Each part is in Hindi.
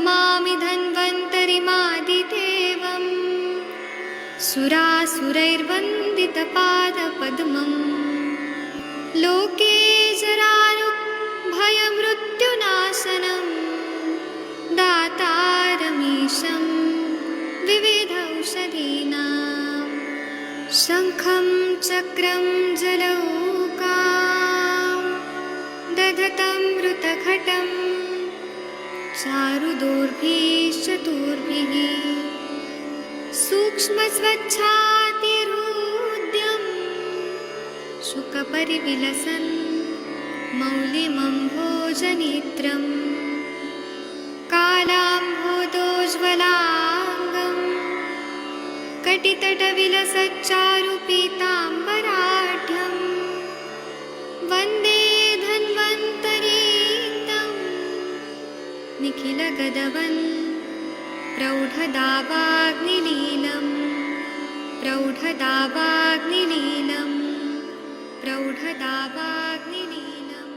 नमामि धन्वन्तरिमादिदेवम् सुरासुरैर्वन्दितपादपद्मम् लोके जराभयमृत्युनाशनम् दातारमीशं विविधौषधीनां शङ्खं चक्रं जलौकां दधतं मृतघटं चारुदोर्भिश्चतुर्भिः सूक्ष्मस्वच्छातिरुद्यं शुकपरिविलसन् मौलिमम्भोजनेत्रम् कालाम्भोदोज्ज्वलाङ्गं कटितटविलसच्चारुपीताम्बराढ्यं वन्दे धन्वन्तरीतं निखिलगदवन् प्रौढदावाग्निलीलं प्रौढदावाग्निलीलं प्रौढदावाग्निलीलम्।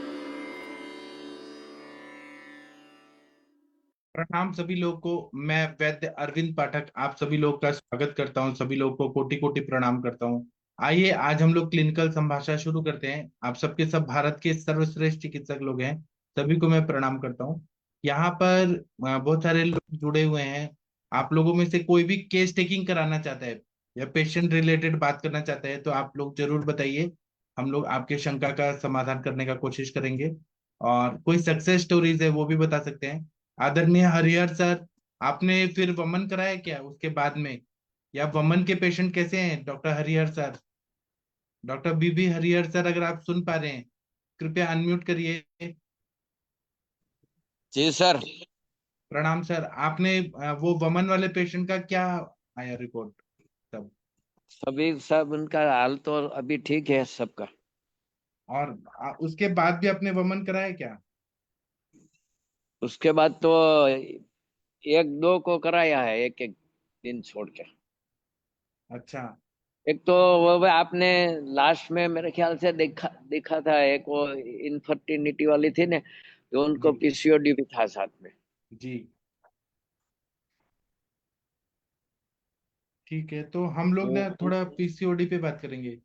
प्रणाम सभी लोग को। मैं वैद्य अरविंद पाठक आप सभी लोग का स्वागत करता हूं। सभी लोग को कोटि कोटि प्रणाम करता हूं। आइए आज हम लोग क्लिनिकल संभाषण शुरू करते हैं। आप सबके सब भारत के सर्वश्रेष्ठ चिकित्सक लोग हैं, सभी को मैं प्रणाम करता हूं। यहाँ पर बहुत सारे लोग जुड़े हुए हैं। आप लोगों में से कोई भी केस टेकिंग कराना चाहता है या पेशेंट रिलेटेड बात करना चाहता है तो आप लोग जरूर बताइए। हम लोग आपके शंका का समाधान करने का कोशिश करेंगे। और कोई सक्सेस स्टोरीज है वो भी बता सकते हैं। आदरणीय हरिहर सर, आपने फिर वमन कराया क्या उसके बाद में, या वमन के पेशेंट कैसे हैं डॉक्टर हरिहर सर? डॉक्टर बीबी हरिहर सर, अगर आप सुन पा रहे हैं कृपया अनम्यूट करिए। जी सर। प्रणाम सर। आपने वो वमन वाले पेशेंट का क्या आया रिपोर्ट? सब सब उनका हाल तो अभी ठीक है सबका। और उसके बाद भी आपने वमन कराया क्या? उसके बाद तो एक दो को कराया है, एक एक दिन छोड़ के। अच्छा। एक तो वो आपने लास्ट में मेरे ख्याल से देखा था, एक वो इनफर्टिनिटी वाली थी ना, तो उनको जी पीसीओडी भी था साथ में। जी ठीक है, तो हम लोग ना तो थोड़ा पीसीओडी पे बात करेंगे।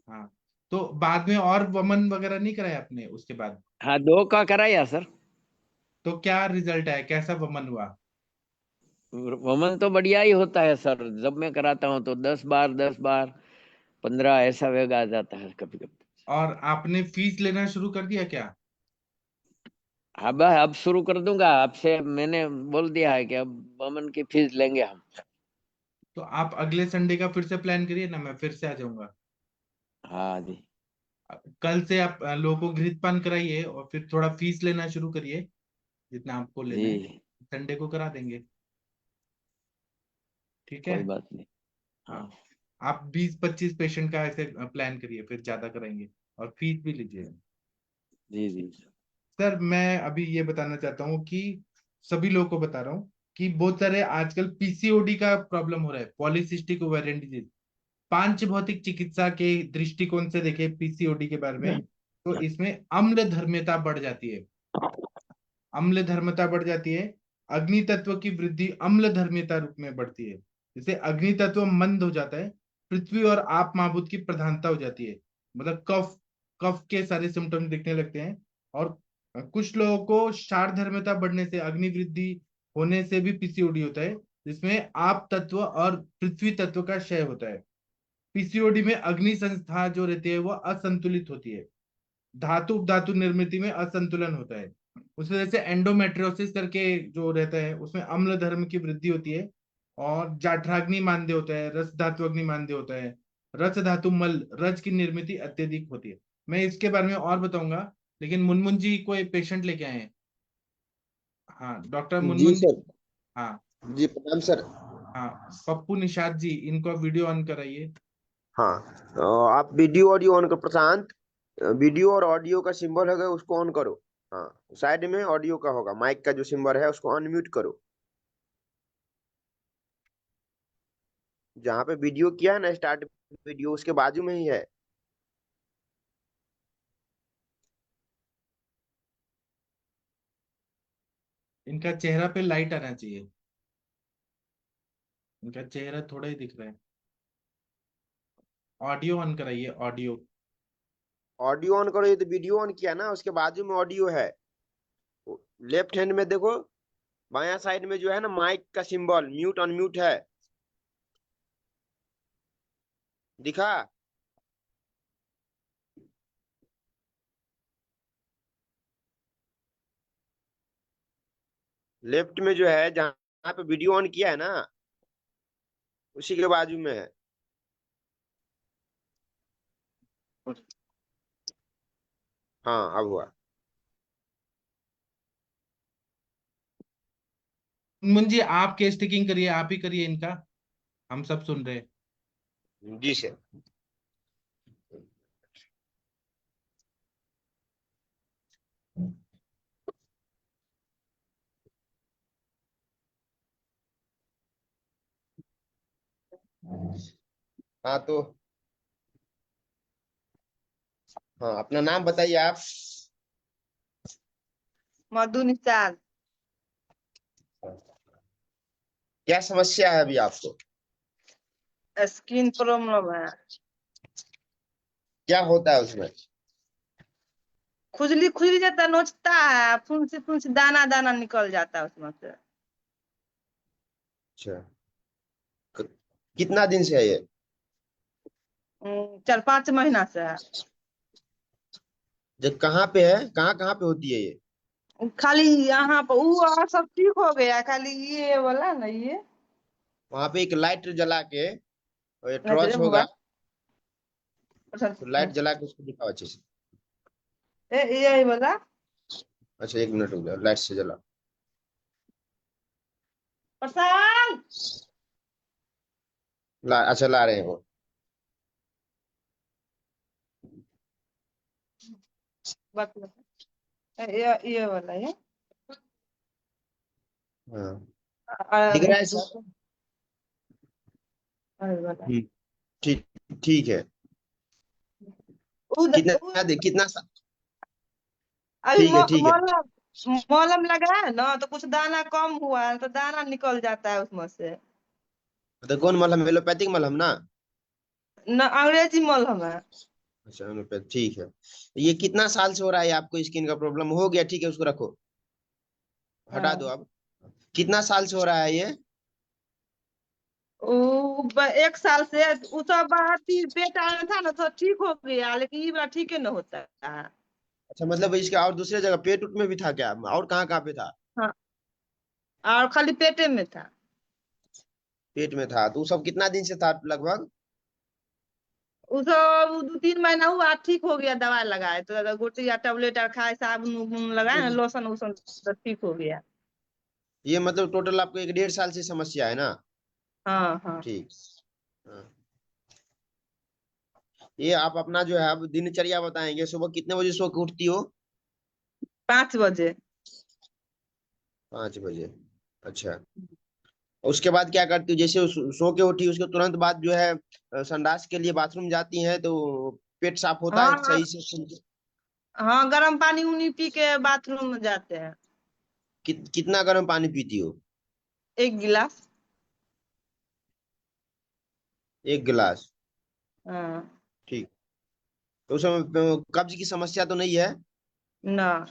हाँ, तो बाद में और वमन वगैरह नहीं कराया आपने उसके बाद? हाँ, दो का कराया सर। तो क्या रिजल्ट है, कैसा वमन हुआ? वमन तो बढ़िया ही होता है सर। जब मैं कराता हूँ तो 10 बार 15 ऐसा वेग आ जाता है कभी कभी। और आपने फीस लेना शुरू कर दिया क्या? अब शुरू कर दूंगा। आपसे मैंने बोल दिया है कि अब वमन की फीस लेंगे हम। तो आप अगले संडे का फिर से प्लान करिए ना, मैं फिर से आ जाऊंगा। हाँ जी। कल से आप लोगों को घृतपान कराइए और फिर थोड़ा फीस लेना शुरू करिए, जितना आपको लेना है। जी, संडे को करा देंगे, ठीक है? कोई बात नहीं। हाँ, हाँ। आप 20-25 पेशेंट का ऐसे प्लान करिए, फिर ज्यादा कराएंगे और फीस भी लीजिए। जी जी। सर मैं अभी ये बताना चाहता हूँ कि सभी लोगों को बता रहा हूँ कि बहुत सारे आजकल पीसीओडी का प्रॉब्लम हो रहा है, पॉलीसिस्टिक ओवेरियन डिजीज। पांच भौतिक चिकित्सा के दृष्टिकोण से देखें पीसीओडी के बारे में, तो इसमें अम्ल धर्म्यता बढ़ जाती है। अम्ल धर्म्यता बढ़ जाती है। अग्नि तत्व की वृद्धि अम्ल धर्म्यता रूप में बढ़ती है। जैसे अग्नि तत्व मंद हो जाता है, पृथ्वी और आप महाभूत की प्रधानता हो जाती है। मतलब कफ कफ के सारे सिम्टम्स दिखने लगते हैं। और कुछ लोगों को क्षार धर्म्यता बढ़ने से, अग्नि वृद्धि होने से भी पीसीओडी होता है, जिसमें आप तत्व और पृथ्वी तत्व का क्षय होता है। पीसीओडी में अग्नि संस्था जो रहती है वो असंतुलित होती है। धातु धातु निर्मित में असंतुलन होता है। उस वजह से एंडोमेट्रियोसिस करके जो रहता है उसमें अम्ल धर्म की वृद्धि होती है। और जाठराग्नि मांद्य होता है, रस धातु अग्नि मांद्य होता है। रस धातु मल रज की निर्मित अत्यधिक होती है। मैं इसके बारे में और बताऊंगा, लेकिन मुनमुन जी कोई पेशेंट लेके आए हैं। हाँ डॉक्टर जी मुनमुन जी। सर। हाँ जी प्रणाम सर। हाँ, पप्पू निषाद जी, इनको वीडियो ऑन कराइए। हाँ, आप वीडियो ऑडियो ऑन करो प्रशांत। वीडियो और ऑडियो का सिंबल है उसको ऑन करो। हाँ, साइड में ऑडियो का होगा, माइक का जो सिंबल है उसको अनम्यूट करो। जहाँ पे वीडियो किया है ना स्टार्ट, वीडियो उसके बाजू में ही है। इनका चेहरा पे लाइट आना चाहिए, इनका चेहरा थोड़ा ही दिख रहा है। ऑडियो ऑन कराइए, ऑडियो। ऑडियो ऑन करो, ये तो वीडियो ऑन किया ना, उसके बाजू में ऑडियो है। लेफ्ट हैंड में देखो, बायां साइड में जो है ना माइक का सिंबल, म्यूट अनम्यूट है, दिखा? लेफ्ट में जो है, जहां पे वीडियो ऑन किया है ना, उसी के बाजू में है। हाँ, अब हुआ। मुंजी आप केस टेकिंग करिए, आप ही करिए इनका, हम सब सुन रहे हैं। जी सर। हाँ तो, हाँ अपना नाम बताइए आप। मधु निषाद। क्या समस्या है अभी आपको? स्किन प्रॉब्लम है। क्या होता है उसमें? खुजली खुजली जाता, नोचता है, फुंसी दाना दाना निकल जाता है उसमें से। अच्छा, क- कितना दिन से है ये? 4-5 महीना से है। जब कहाँ पे है, कहाँ कहाँ पे होती है ये? खाली यहाँ पर वो और सब ठीक हो गया, खाली ये वाला ना, ये वहां पे एक लाइट जला के, और ये नजरे टॉर्च होगा, मोबाइल। तो लाइट जला के उसको दिखाओ अच्छे से। ये वाला। अच्छा, एक मिनट हो गया, लाइट से जला। प्रशांत। अच्छा, ला रहे हैं वो। बस ये वाला ये। हाँ, अ, दिख रहा है सर? अरे वाला। ठीक, ठीक है। उधर कितना अभी ठीक है, ठीक है। मलहम मलहम लगा है ना, तो कुछ दाना कम हुआ है, तो दाना निकल जाता है उसमें से। तो कौन मलहम? एलोपैथिक मलहम ना? न अंग्रेजी मलहम है। अच्छा, एलोपैथ, ठीक है। ये कितना साल से हो रहा है आपको स्किन का प्रॉब्लम? हो गया, ठीक है, उसको रखो, हटा दो हाँ। अब। कितना साल से हो रहा है ये? एक साल से उ सब बात पेट आया था ना, तो ठीक हो गया, लेकिन ये बार ठीक है न होता है। अच्छा, मतलब इसके और दूसरे जगह पेट उट में भी था क्या, और कहाँ कहाँ पे था? हाँ, और खाली पेटे में था। पेट में था, तो वो सब कितना दिन से था लगभग? उ सब 2-3 महीना हुआ, ठीक हो गया, दवाई लगाए तो गोटी या टेबलेट और खाए, साबुन उबुन लगाए ना, लोशन वोशन, तो ठीक हो गया। ये मतलब टोटल आपको 1-1.5 साल से समस्या है ना? हाँ हाँ। ठीक। हाँ। ये आप अपना जो है अब दिनचर्या बताएंगे, सुबह कितने बजे सो के उठती हो? 5 बजे। 5 बजे। अच्छा, उसके बाद क्या करती हो? जैसे सो के उठी, उसके तुरंत बाद जो है संडास के लिए बाथरूम जाती हैं, तो पेट साफ होता है हाँ सही से? हाँ, गर्म पानी उनी पी के बाथरूम में जाते हैं। कितना गर्म पानी पीती हो? 1 गिलास। 1 गिलास? हाँ। ठीक। तो उसमें कब्ज की समस्या तो नहीं है? ना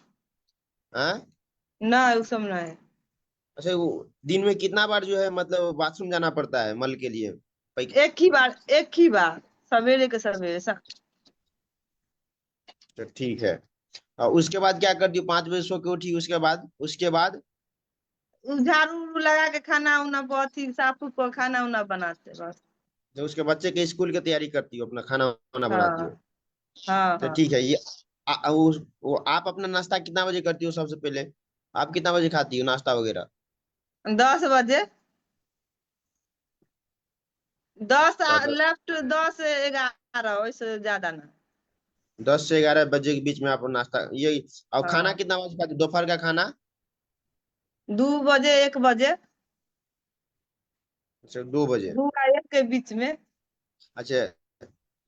हाँ? ना, वो सब नहीं। अच्छा, वो दिन में कितना बार जो है मतलब बाथरूम जाना पड़ता है मल के लिए? एक ही बार, सवेरे के सवेरे तो ठीक है। और उसके बाद क्या करती हो? 5 बजे सो के उठी, उसके बाद झाड़ू उड़ू लगा के खाना उना बहुत ही साफ सुथरा खाना उना बनाते बस। जो उसके बच्चे के स्कूल की तैयारी करती हो, अपना खाना वाना बनाती हो? हाँ हाँ तो हाँ। ठीक है। ये आप अपना नाश्ता कितना बजे करती हो सबसे पहले? आप कितना बजे खाती हो नाश्ता वगैरह? 10 बजे। 10 हाँ, लेफ्ट, 10-11, वैसे ज्यादा ना। 10 से 11 बजे के बीच में आप नाश्ता ये। और खाना हाँ, कितना बजे खाती हो, दोपहर का खाना? 2 बजे 1 बजे। अच्छा, 2 बजे। 2 और 1 के बीच में। अच्छा,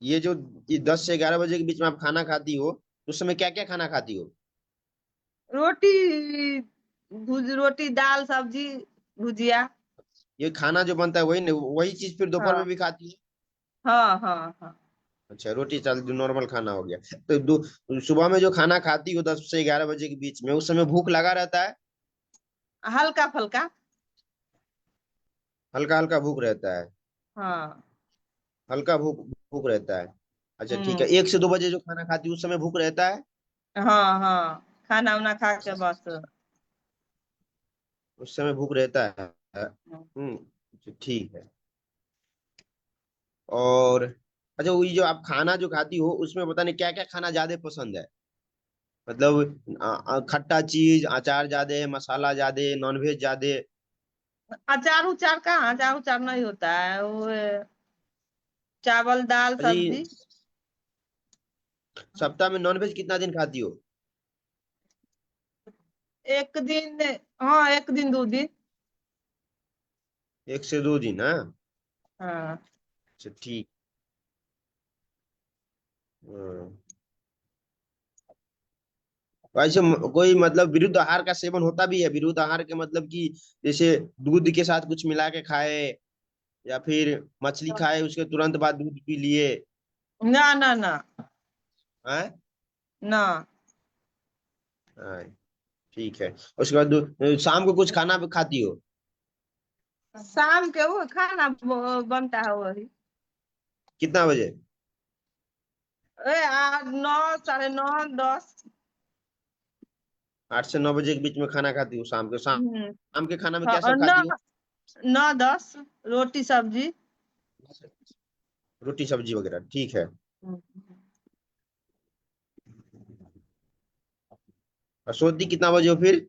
ये जो ये 10 से 11 बजे के बीच में आप खाना खाती हो, उस समय क्या क्या खाना खाती हो? रोटी रोटी दाल सब्जी भुजिया। ये खाना जो बनता है वही वही चीज फिर दोपहर में हाँ भी खाती है? हाँ हाँ हाँ। अच्छा, रोटी चावल जो नॉर्मल खाना हो गया। तो सुबह में जो खाना खाती हो 10 से 11 बजे के बीच में, उस समय भूख लगा रहता है? हल्का फुल्का। हल्का हल्का भूख रहता है? हाँ। हल्का भूख भूख रहता है। अच्छा ठीक है, हम्म। 1 से 2 बजे जो खाना खाती है उस समय भूख रहता है? हाँ हाँ, खाना उना खा के बस। उस समय भूख रहता है। अच्छा, ठीक है। और अच्छा, वो ये जो आप खाना जो खाती हो उसमें पता नहीं क्या क्या खाना ज्यादा पसंद है? मतलब खट्टा चीज, अचार ज्यादा, मसाला ज्यादा, नॉनवेज ज्यादा? अचार उचार कहाँ, अचार उचार नहीं होता है वो चावल दाल अच्छा, सब्जी। सप्ताह में नॉनवेज कितना दिन खाती हो? एक दिन, हाँ एक दिन दो दिन। 1 से 2 दिन, हाँ। हाँ। अच्छा ठीक। हाँ। वैसे कोई मतलब विरुद्ध आहार का सेवन होता भी है? विरुद्ध आहार के मतलब कि जैसे दूध के साथ कुछ मिला के खाए, या फिर मछली खाए उसके तुरंत बाद दूध पी लिए? ना ना ना हैं? ना। हाँ, ठीक है। उसके बाद शाम को कुछ खाना भी खाती हो? शाम के वो खाना बनता है वही कितना बजे? 8 9 9:30 10। 8 से 9 बजे के बीच में खाना खाती हो शाम के? हम्म। शाम के खाना में हाँ, क्या और सब खाती हो? 9 9 10 रोटी सब्जी। रोटी सब्जी वगैरह, ठीक है। और सोती कितना बजे हो फिर?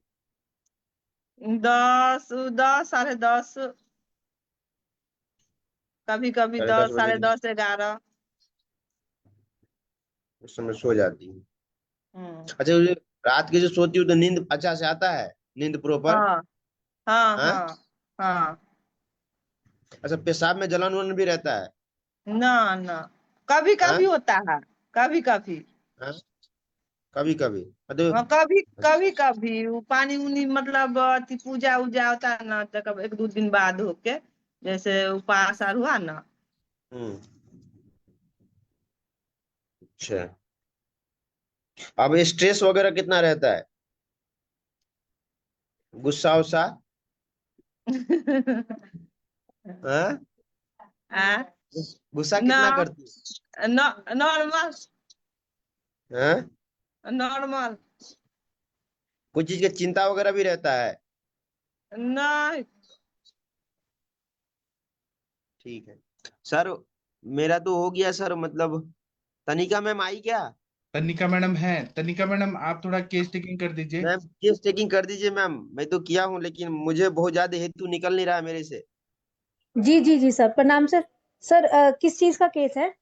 10 10 10:30। कभी कभी साढ़े दस 10 बजे साढ़े के बीच 10 11। उस समय सो जाती है? हम्म। अच्छा, वो जो रात के जो सोती हो तो नींद अच्छा से आता है? नींद प्रॉपर? हाँ हाँ हाँ। हाँ हाँ। अच्छा, पेशाब में जलन वलन भी रहता है? ना ना, कभी हाँ। कभी होता है, कभी कभी। हाँ, कभी कभी तो। हाँ कभी कभी कभी वो पानी उनी मतलब अथी पूजा उजा होता है ना, तो कब 1 2 दिन बाद होके जैसे उपवास आर हुआ ना। हम्म। अच्छा, अब स्ट्रेस वगैरह कितना रहता है? गुस्सा उस्सा? हाँ? आ, गुस्सा ना, कितना करती नॉर्मल है? हाँ? नॉर्मल। कुछ चीज की चिंता वगैरह भी रहता है? नहीं। ठीक है सर। मेरा तो हो गया सर, मतलब तनिका मैम आई क्या? तनिका मैडम है, तनिका मैडम आप थोड़ा केस टेकिंग कर दीजिए। मैम केस टेकिंग कर दीजिए मैम। मैं तो किया हूँ लेकिन मुझे बहुत ज्यादा हेतु निकल नहीं रहा है मेरे से। जी जी जी सर, प्रणाम सर। सर किस चीज का केस है?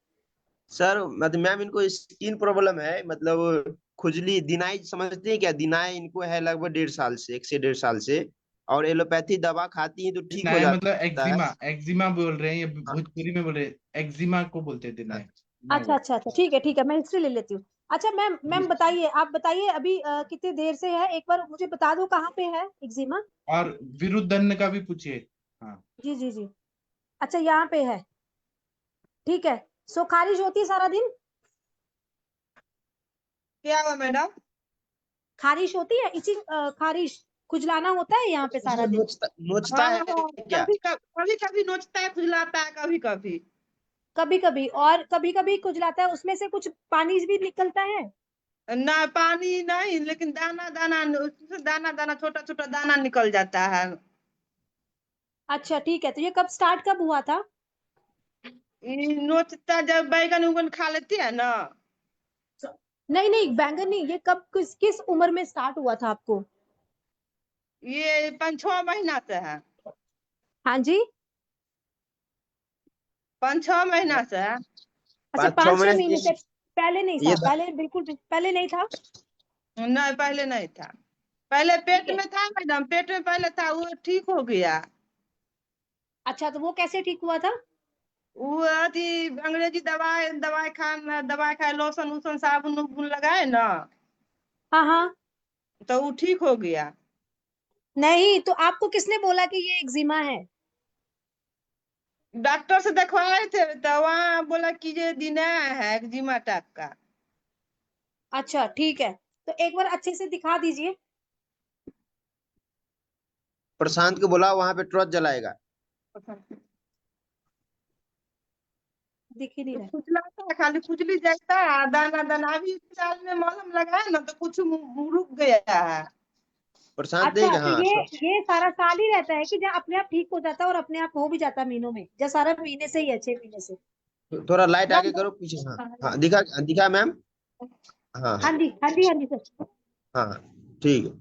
सर मतलब मैम इनको स्किन प्रॉब्लम है, मतलब खुजली, दिनाई समझते हैं क्या? दिनाई इनको है लगभग 1.5 साल से, 1 से 1.5 साल से। और एलोपैथी दवा खाती है तो ठीक हो दिनाय मतलब जाता है। एक्जिमा, एक्जिमा बोल रहे हैं, ये भोजपुरी में बोल रहे हैं, एक्जिमा को बोलते हैं दिनाय। अच्छा अच्छा अच्छा, ठीक है, मैं हिस्ट्री ले लेती हूँ। अच्छा मैम, बताइए, आप बताइए अभी कितनी देर से है, एक बार मुझे बता दो कहाँ पे है एक्जिमा। और विरुद्धन का भी पूछिए। हाँ। जी जी जी। अच्छा यहाँ पे है, ठीक है। सो खारिश होती है सारा दिन? क्या हुआ मैडम? खारिश होती है, इचिंग, खारिश, खुजलाना होता है यहाँ पे सारा दिन? नोचता नोचता हाँ है हाँ, क्या? कभी कभी नोचता है खुजलाता है कभी कभी। कभी कभी, और कभी कभी खुजलाता है, उसमें से कुछ पानी भी निकलता है? ना पानी नहीं, लेकिन दाना दाना, उससे दाना दाना छोटा छोटा दाना निकल जाता है। अच्छा ठीक है, तो ये कब स्टार्ट कब हुआ था? ये नोचता जब बैगन उगन खा लेती है ना। नहीं नहीं, बैंगन नहीं, ये कब, किस किस उम्र में स्टार्ट हुआ था आपको? ये 5 6 महीना से है। हाँ जी। 5 6 महीना से है। अच्छा, 5 6 महीने 5 6 महीने से पहले नहीं ये था? पहले बिल्कुल पहले नहीं था? नहीं पहले नहीं था। पहले ठीक पेट है। में था मैडम, पेट में पहले था, वो ठीक हो गया। अच्छा, तो वो कैसे ठीक हुआ था? वो अथी अंग्रेजी दवाई दवाई खाए, लोशन उसन साबुन उबुन लगाए ना, हाँ हाँ। तो वो ठीक हो गया। नहीं तो आपको किसने बोला कि ये एक्जिमा है? डॉक्टर से दिखवाए थे तो वहाँ बोला कि ये दिना है एक्जिमा टाइप का। अच्छा ठीक है, तो एक बार अच्छे से दिखा दीजिए। प्रशांत को बोला वहां पे टॉर्च जलाएगा। दिख ही नहीं रहा है। खुजलाता है, खाली खुजली जैसा है, दाना दाना। अभी साल में मलहम लगाया ना तो कुछ रुक गया है। प्रशांत अच्छा देगा, तो हाँ ये सारा साल ही रहता है कि जहाँ अपने आप ठीक हो जाता है और अपने आप हो भी जाता है महीनों में, जहाँ सारा महीने से ही है, 6 महीने से? थोड़ा लाइट मैम आगे करो पीछे, हाँ हाँ, दिखा दिखा मैम। हाँ हाँ हाँ जी हाँ जी हाँ जी सर। हाँ, ठीक है।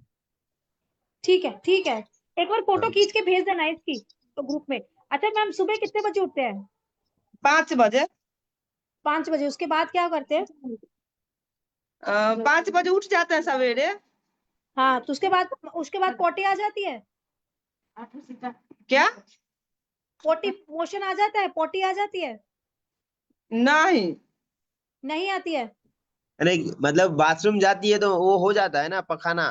ठीक है ठीक है, एक बार फोटो हाँ। खींच के भेज देना इसकी तो ग्रुप में। अच्छा मैम, सुबह कितने बजे उठते हैं? 5 बजे। 5 बजे, उसके बाद क्या करते हैं? 5 बजे उठ जाते हैं सवेरे। हाँ तो उसके बाद पोटी आ जाती है? क्या? पोटी मोशन आ जाता है, पोटी आ जाती है? नहीं। नहीं आती है? नहीं मतलब बाथरूम जाती है तो वो हो जाता है ना पखाना,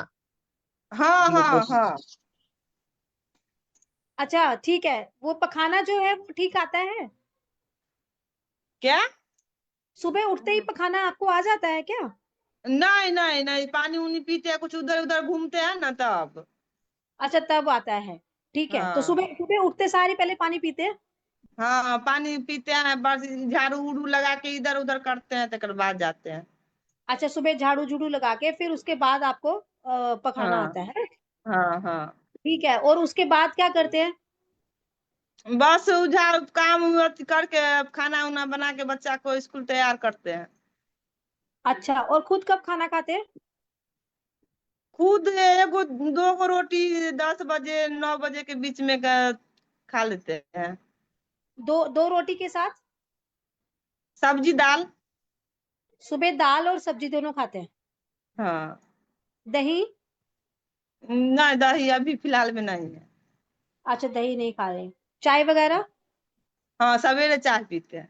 हाँ उसी को हाँ हाँ। अच्छा ठीक है, वो पखाना जो है वो ठीक आता है? क्या? सुबह उठते ही पखाना आपको आ जाता है क्या? नहीं नहीं नहीं, पानी उनी पीते हैं, कुछ उधर उधर घूमते हैं ना तब। अच्छा तब आता है, ठीक है। तो हाँ सुबह सुबह उठते सारे पहले पानी पीते हैं? हाँ, पानी पीते हैं, बस झाड़ू उड़ू लगा के इधर उधर करते हैं तकर बाद जाते हैं। अच्छा सुबह झाड़ू झूड़ू लगा के फिर उसके बाद आपको पखाना हाँ आता है? हाँ हाँ। ठीक है, और उसके बाद क्या करते हैं? बस उधर काम अथी करके खाना उना बना के बच्चा को स्कूल तैयार करते हैं। अच्छा, और खुद कब खाना खाते हैं? खुद एगो दो गो रोटी 10 बजे 9 बजे के बीच में खा लेते हैं। दो दो रोटी के साथ? सब्जी दाल। सुबह दाल और सब्जी दोनों खाते हैं? हाँ। दही? नहीं, दही अभी फिलहाल में नहीं है। अच्छा दही नहीं खा रहे, चाय वगैरह? हाँ, सवेरे चाय पीते हैं।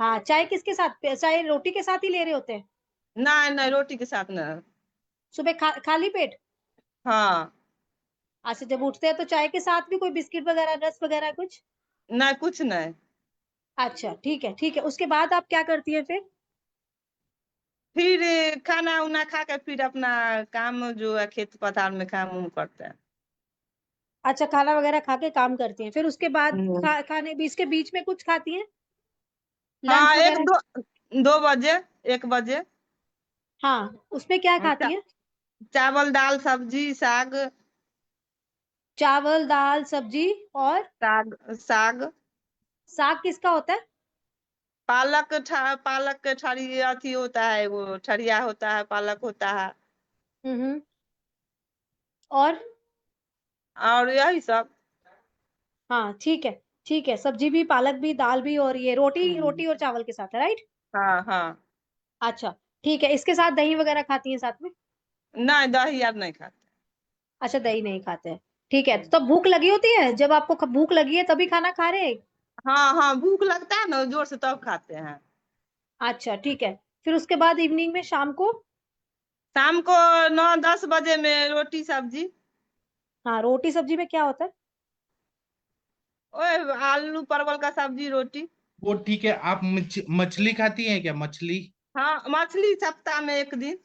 हाँ, चाय किसके साथ चाय रोटी के साथ ही ले रहे होते हैं? नहीं नहीं, रोटी के साथ नहीं। सुबह खाली पेट? हाँ। अच्छा, जब उठते हैं तो चाय के साथ भी कोई बिस्किट वगैरह, रस वगैरह कुछ? नहीं, कुछ नहीं। अच्छा ठीक है ठीक है, उसके बाद आप क्या करती है फिर? फिर खाना उना खा के फिर अपना काम जो है खेत पथार में काम उम करते हैं। अच्छा, खाना वगैरह खा के काम करती हैं, फिर उसके बाद हम्म। खाने भी इसके बीच में कुछ खाती हैं, हाँ, लंच एक वगैरह? 2 बजे 1 बजे। हाँ, उसमें क्या खाती हैं? चावल दाल सब्जी साग। चावल दाल सब्जी और साग साग। साग किसका होता है? पालक के ठरी अथी होता है, वो ठरिया होता है, पालक होता है। हम्म। और? और यही सब। हाँ ठीक है ठीक है, सब्जी भी, पालक भी, दाल भी, और ये रोटी हम्म। रोटी और चावल के साथ है, राइट? हाँ हाँ। अच्छा ठीक है, इसके साथ दही वगैरह खाती हैं साथ में? नहीं, दही यार नहीं खाते। अच्छा दही नहीं खाते हैं, ठीक है। तो तब भूख लगी होती है, जब आपको भूख लगी है तभी खाना खा रहे हैं? हाँ हाँ, भूख लगता है ना जोर से तब खाते हैं। अच्छा ठीक है, फिर उसके बाद इवनिंग में, शाम को? शाम को 9-10 बजे में रोटी सब्जी। हाँ, रोटी सब्जी में क्या होता है? ओए, आलू परवल का सब्जी रोटी। वो ठीक है, आप मछली खाती हैं क्या, मछली? हाँ, मछली सप्ताह में एक दिन।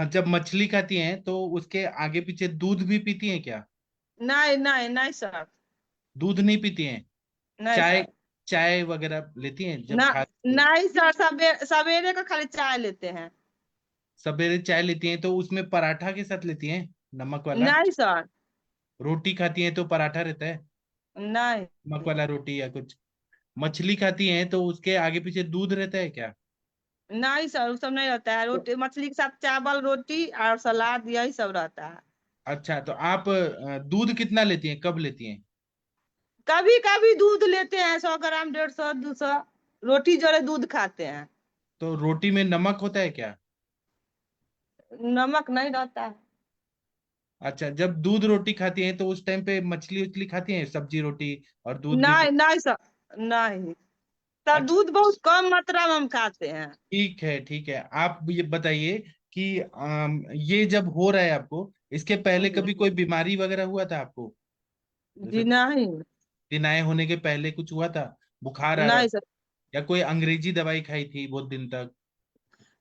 जब मछली खाती हैं तो उसके आगे पीछे दूध भी पीती हैं क्या? नहीं नहीं नहीं सर। दूध नहीं पीती हैं? नहीं चाय, सर। चाय वगैरह लेती हैं जब ना, खाती हैं? नहीं सर, सवेरे का खाली चाय लेते हैं। सवेरे चाय लेती हैं तो उसमें पराठा के साथ लेती हैं, नमक वाला? नहीं सर। रोटी खाती हैं तो पराठा रहता है, नहीं नमक वाला रोटी या कुछ? मछली खाती हैं तो उसके आगे पीछे दूध रहता है क्या? नहीं सर, वो सब नहीं रहता है। रोटी मछली के साथ चावल रोटी और सलाद यही सब रहता है। अच्छा, तो आप दूध कितना लेती हैं, कब लेती हैं? कभी कभी दूध लेते हैं, 100 ग्राम 150 200। रोटी जोड़े दूध खाते हैं। तो रोटी में नमक होता है क्या? नमक नहीं रहता है। अच्छा, जब दूध रोटी खाती हैं तो उस टाइम पे मछली उछली खाती हैं, सब्जी रोटी और दूध भी नहीं नहीं सर। नहीं सर, अच्छा दूध बहुत कम मात्रा में हम खाते हैं। ठीक है ठीक है, आप ये बताइए कि ये जब हो रहा है आपको, इसके पहले कभी कोई बीमारी वगैरह हुआ था आपको? जी जैसे नहीं। दिनाए होने के पहले कुछ हुआ था? बुखार आ रहा नहीं था सर। या कोई अंग्रेजी दवाई खाई थी बहुत दिन तक?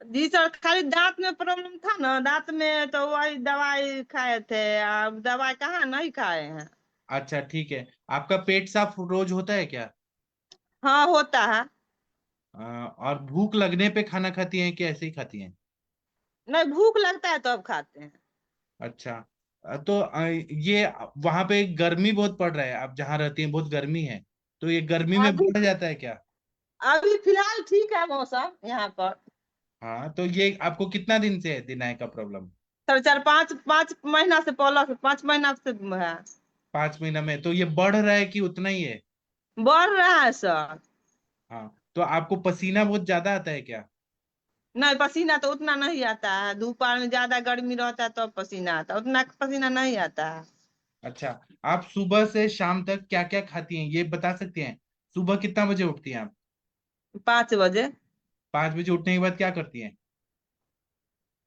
जी सर, खाली दांत में प्रॉब्लम था ना, दांत में तो वही दवाई खाए थे। अब दवाई कहाँ नहीं खाए हैं। अच्छा ठीक है। आपका पेट साफ रोज होता है क्या? हाँ होता है। और भूख लगने पे खाना खाती हैं कि ऐसे ही खाती हैं? नहीं, भूख लगता है तो अब खाते हैं। अच्छा। तो ये वहां पे गर्मी बहुत पड़ रहा है, आप जहाँ रहती हैं बहुत गर्मी है, तो ये गर्मी में अभी बढ़ जाता है क्या? अभी फिलहाल ठीक है मौसम यहाँ पर। हाँ, तो ये आपको कितना दिन से है दिनाय का प्रॉब्लम? सर चार पाँच पाँच महीना से पलक 5 महीना से है। 5 महीना में? तो ये बढ़ रहा है कि उतना ही है? बढ़ रहा है सर। हाँ, तो आपको पसीना बहुत ज्यादा आता है क्या? नहीं, पसीना तो उतना नहीं आता है। दोपहर में ज्यादा गर्मी रहता है तो पसीना आता है, उतना पसीना नहीं आता है। अच्छा। आप सुबह से शाम तक क्या क्या खाती हैं ये बता सकती हैं? सुबह कितना बजे उठती हैं आप? 5 बजे। 5 बजे उठने के बाद क्या करती हैं?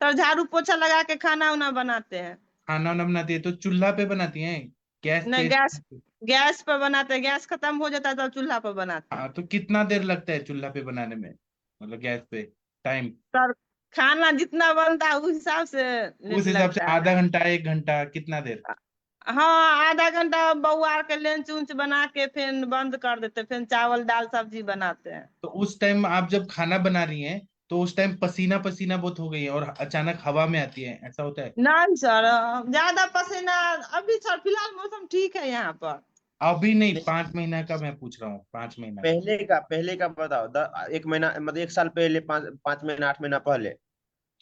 सर झाड़ू पोछा लगा के खाना उना बनाते हैं। खाना वाना बनाती है तो चूल्हा पे बनाती हैं? गैस नहीं, तेज? गैस पर बनाते हैं। गैस खत्म हो जाता है तो चूल्हा पर बनाते हैं। हाँ, तो कितना देर लगता है चूल्हा पे बनाने में, मतलब गैस पे टाइम? सर खाना जितना बनता है उस हिसाब से उस लेट हिसाब से लगता है। आधा घंटा 1 घंटा कितना देर? हाँ, आधा घंटा बउआ के लंच उंच बना के फिर बंद कर देते, फिर चावल दाल सब्जी बनाते हैं। तो उस टाइम आप जब खाना बना रही हैं तो उस टाइम पसीना पसीना बहुत हो गई है और अचानक हवा में आती है, ऐसा होता है? नहीं सर, ज्यादा पसीना। अभी सर फिलहाल मौसम ठीक है यहाँ पर। अभी नहीं, 5 महीना का मैं पूछ रहा हूँ, 5 महीना का। पहले का बताओ, 1 महीना मतलब 1 साल पहले, 5 5 महीना 8 महीना पहले।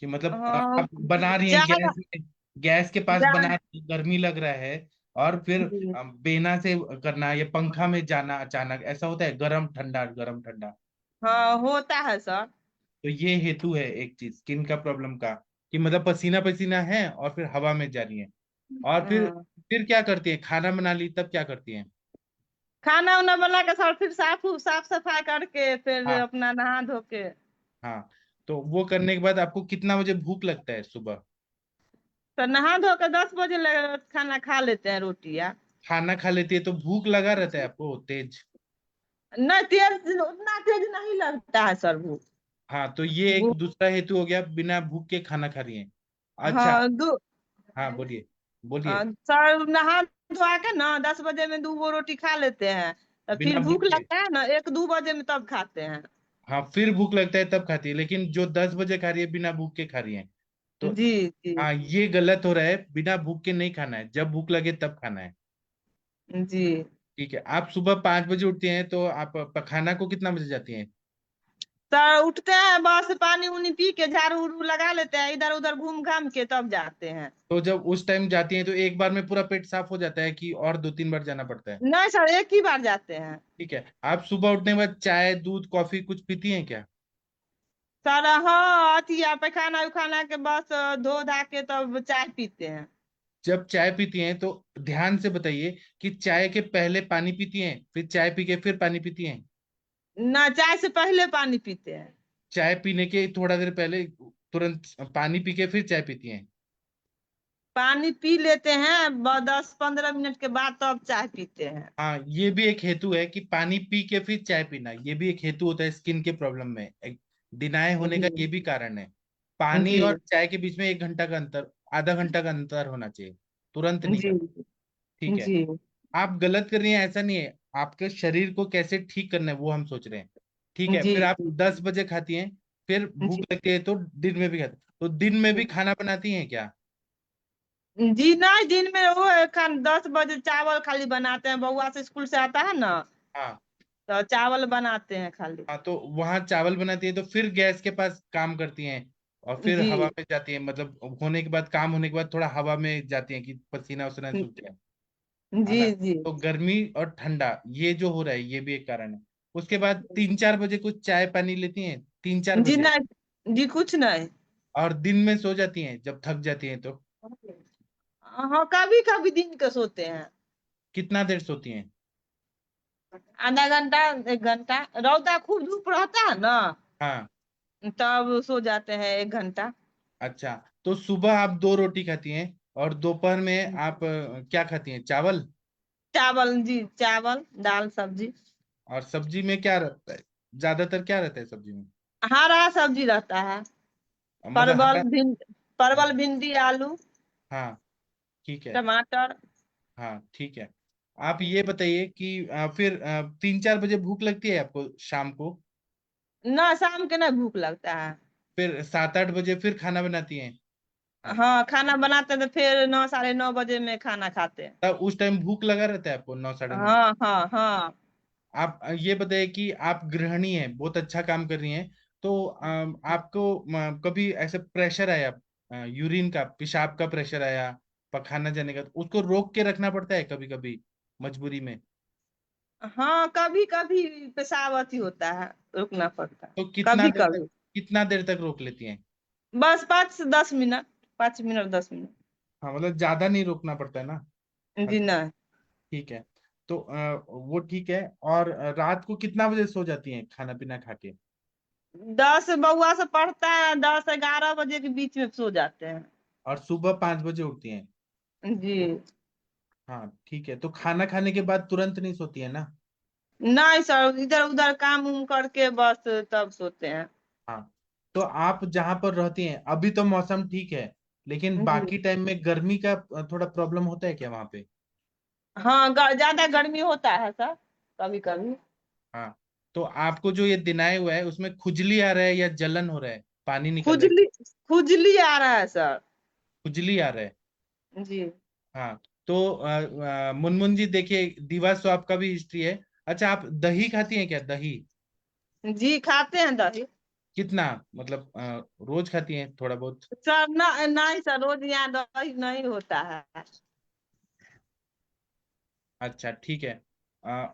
कि मतलब हाँ, आप बना रही हैं ज्यादा। गैस में, गैस के पास बना ज्यादा। रही हैं, गर्मी लग रहा है, और फिर जी। बेना से करना या पंखा में जाना अचानक, ऐसा होता है गरम ठंडा गरम ठंडा? हाँ होता है सर। तो ये हेतु है एक चीज स्किन का प्रॉब्लम का, कि मतलब पसीना पसीना है और फिर हवा में जा रही है। और हाँ। फिर क्या करती है, खाना बना ली तब क्या करती है? खाना उना बना के सर फिर साफ सफाई करके फिर हाँ। अपना नहा धो के। हाँ, तो वो करने के बाद आपको कितना बजे भूख लगता है सुबह? तो नहा धो के 10 बजे खाना खा लेते हैं, रोटियां। खाना खा लेती है तो भूख लगा रहता है आपको तेज? नहीं, तेज उतना तेज नहीं लगता है सर भूख। हाँ, तो ये एक भूख। दूसरा हेतु हो गया, बिना भूख के खाना खा रही हैं। अच्छा। हाँ हाँ, बोलिए बोलिए। सर नहा धोआ के ना 10 बजे में 2 गो रोटी खा लेते हैं। तो बिना फिर भूख भूख के? लगता है ना 1 2 बजे में तब खाते हैं। हाँ, फिर भूख लगता है तब खाती है, लेकिन जो 10 बजे खा रही है बिना भूख के खा रही है, तो जी जी। हाँ ये गलत हो रहा है। बिना भूख के नहीं खाना है, जब भूख लगे तब खाना है। जी ठीक है। आप सुबह 5 बजे उठती हैं तो आप खाना को कितना बजे जाती हैं? सर उठते हैं, बस पानी उनी पी के झाड़ू उड़ू लगा लेते हैं, इधर उधर घूम घाम के तब जाते हैं। तो जब उस टाइम जाती हैं तो एक बार में पूरा पेट साफ हो जाता है कि और 2 3 बार जाना पड़ता है? नहीं सर, एक ही बार जाते हैं। ठीक है। आप सुबह उठने के बाद चाय दूध कॉफी कुछ पीती हैं क्या? सर हाँ, अथी पैखाना उखाना के बस धो धा के तब चाय पीते हैं। जब चाय पीती हैं तो ध्यान से बताइए कि चाय के पहले पानी पीती हैं फिर चाय पी के फिर पानी पीती हैं? ना, चाय से पहले पानी पीते हैं। चाय पीने के थोड़ा देर पहले तुरंत पानी पी के फिर चाय पीती हैं? पानी पी लेते हैं 10 15 मिनट के बाद तब चाय पीते हैं। हाँ, ये भी एक हेतु है कि पानी पी के फिर चाय पीना, ये भी एक हेतु होता है स्किन के प्रॉब्लम में, एक डिनाय होने का जी ये भी कारण है। पानी जी और चाय के बीच में 1 घंटा का अंतर, आधा घंटा का अंतर होना चाहिए, तुरंत नहीं जी करना। ठीक है। जी आप गलत कर रही हैं ऐसा नहीं है, आपके शरीर को कैसे ठीक करना है वो हम सोच रहे हैं। ठीक है। जी फिर आप जी 10 बजे खाती हैं, फिर भूख जी लगती है तो दिन में भी खाती, तो दिन में भी खाना बनाती हैं क्या? जी। नहीं, दिन में वो खान 10 बजे चावल खाली बनाते हैं, बउआ से स्कूल से आता है ना हाँ। तो चावल बनाते हैं खाली। हाँ, तो वहां चावल बनाती है तो फिर गैस के पास काम करती हैं और फिर जी हवा में जाती है, मतलब होने के बाद, काम होने के बाद थोड़ा हवा में जाती हैं कि पसीना उसीना सूख जाए, है जी ना? जी तो गर्मी और ठंडा ये जो हो रहा है ये भी एक कारण है। उसके बाद 3 4 बजे कुछ चाय पानी लेती हैं, 3 4 जी। बजे? नहीं जी, कुछ नहीं। और दिन में सो जाती हैं जब थक जाती हैं तो? हाँ, कभी कभी दिन के सोते हैं। कितना देर सोती हैं? आधा घंटा 1 घंटा, रौदा खूब धूप रहता है ना हाँ। तब सो जाते हैं 1 घंटा। अच्छा, तो सुबह आप 2 रोटी खाती हैं और दोपहर में आप क्या खाती हैं, चावल? चावल जी, चावल दाल सब्जी। और सब्जी में क्या रहता है, ज्यादातर क्या रहता है सब्जी में? हरा सब्जी रहता है, मतलब हरा। परवल भिंडी आलू हाँ ठीक है। टमाटर। हाँ ठीक है। आप ये बताइए कि फिर 3-4 बजे भूख लगती है आपको शाम को? ना शाम के नहीं भूख लगता है। फिर 7-8 बजे फिर खाना बनाती हैं? हाँ खाना बनाते तो फिर 9 साढ़े 9 बजे में खाना खाते हैं। तब उस टाइम भूख लगा रहता है आपको 9-9:30? हाँ हाँ हाँ। आप ये बताइए कि आप गृहिणी हैं, बहुत अच्छा काम कर रही हैं, तो आपको कभी ऐसे प्रेशर आया, यूरिन का, पेशाब का प्रेशर आया, पखाना जाने का, तो उसको रोक के रखना पड़ता है कभी कभी मजबूरी में? हाँ कभी कभी पेशाब अति होता है, रुकना पड़ता है। तो कभी कभी कितना देर तक रोक लेती हैं? बस 5 से 10 मिनट, 5 मिनट 10 मिनट। हाँ मतलब ज्यादा नहीं रोकना पड़ता है ना? जी अच्छा नहीं। ठीक है। तो वो ठीक है। और रात को कितना बजे सो जाती हैं खाना पीना खा के? 10 बउआ से पढ़ता है, 10 11 बजे के बीच में सो जाते हैं। और सुबह 5 बजे उठती हैं? जी हाँ ठीक है। तो खाना खाने के बाद तुरंत नहीं सोती है ना? नहीं सर, इधर उधर काम उम करके बस तब सोते हैं। हाँ। तो आप जहां पर रहती हैं अभी तो मौसम ठीक है, लेकिन जी बाकी टाइम में गर्मी का थोड़ा प्रॉब्लम होता है क्या वहां पे? हाँ, ज्यादा गर्मी होता है सर, कभी कभी। हाँ। तो आपको जो ये दिनाए हुआ है उसमें खुजली आ रहा है या जलन हो रहा है, पानी निकल रहा है? खुजली, खुजली आ रहा है सर। खुजली आ रहा है। जी हाँ। तो मुनमुन जी देखिए, दीवा स्वाब का भी हिस्ट्री है। अच्छा, आप दही खाती हैं क्या, दही? जी खाते हैं दही। कितना, मतलब रोज खाती हैं थोड़ा बहुत? सर नहीं सर, रोज यहाँ दही नहीं होता है। अच्छा ठीक है।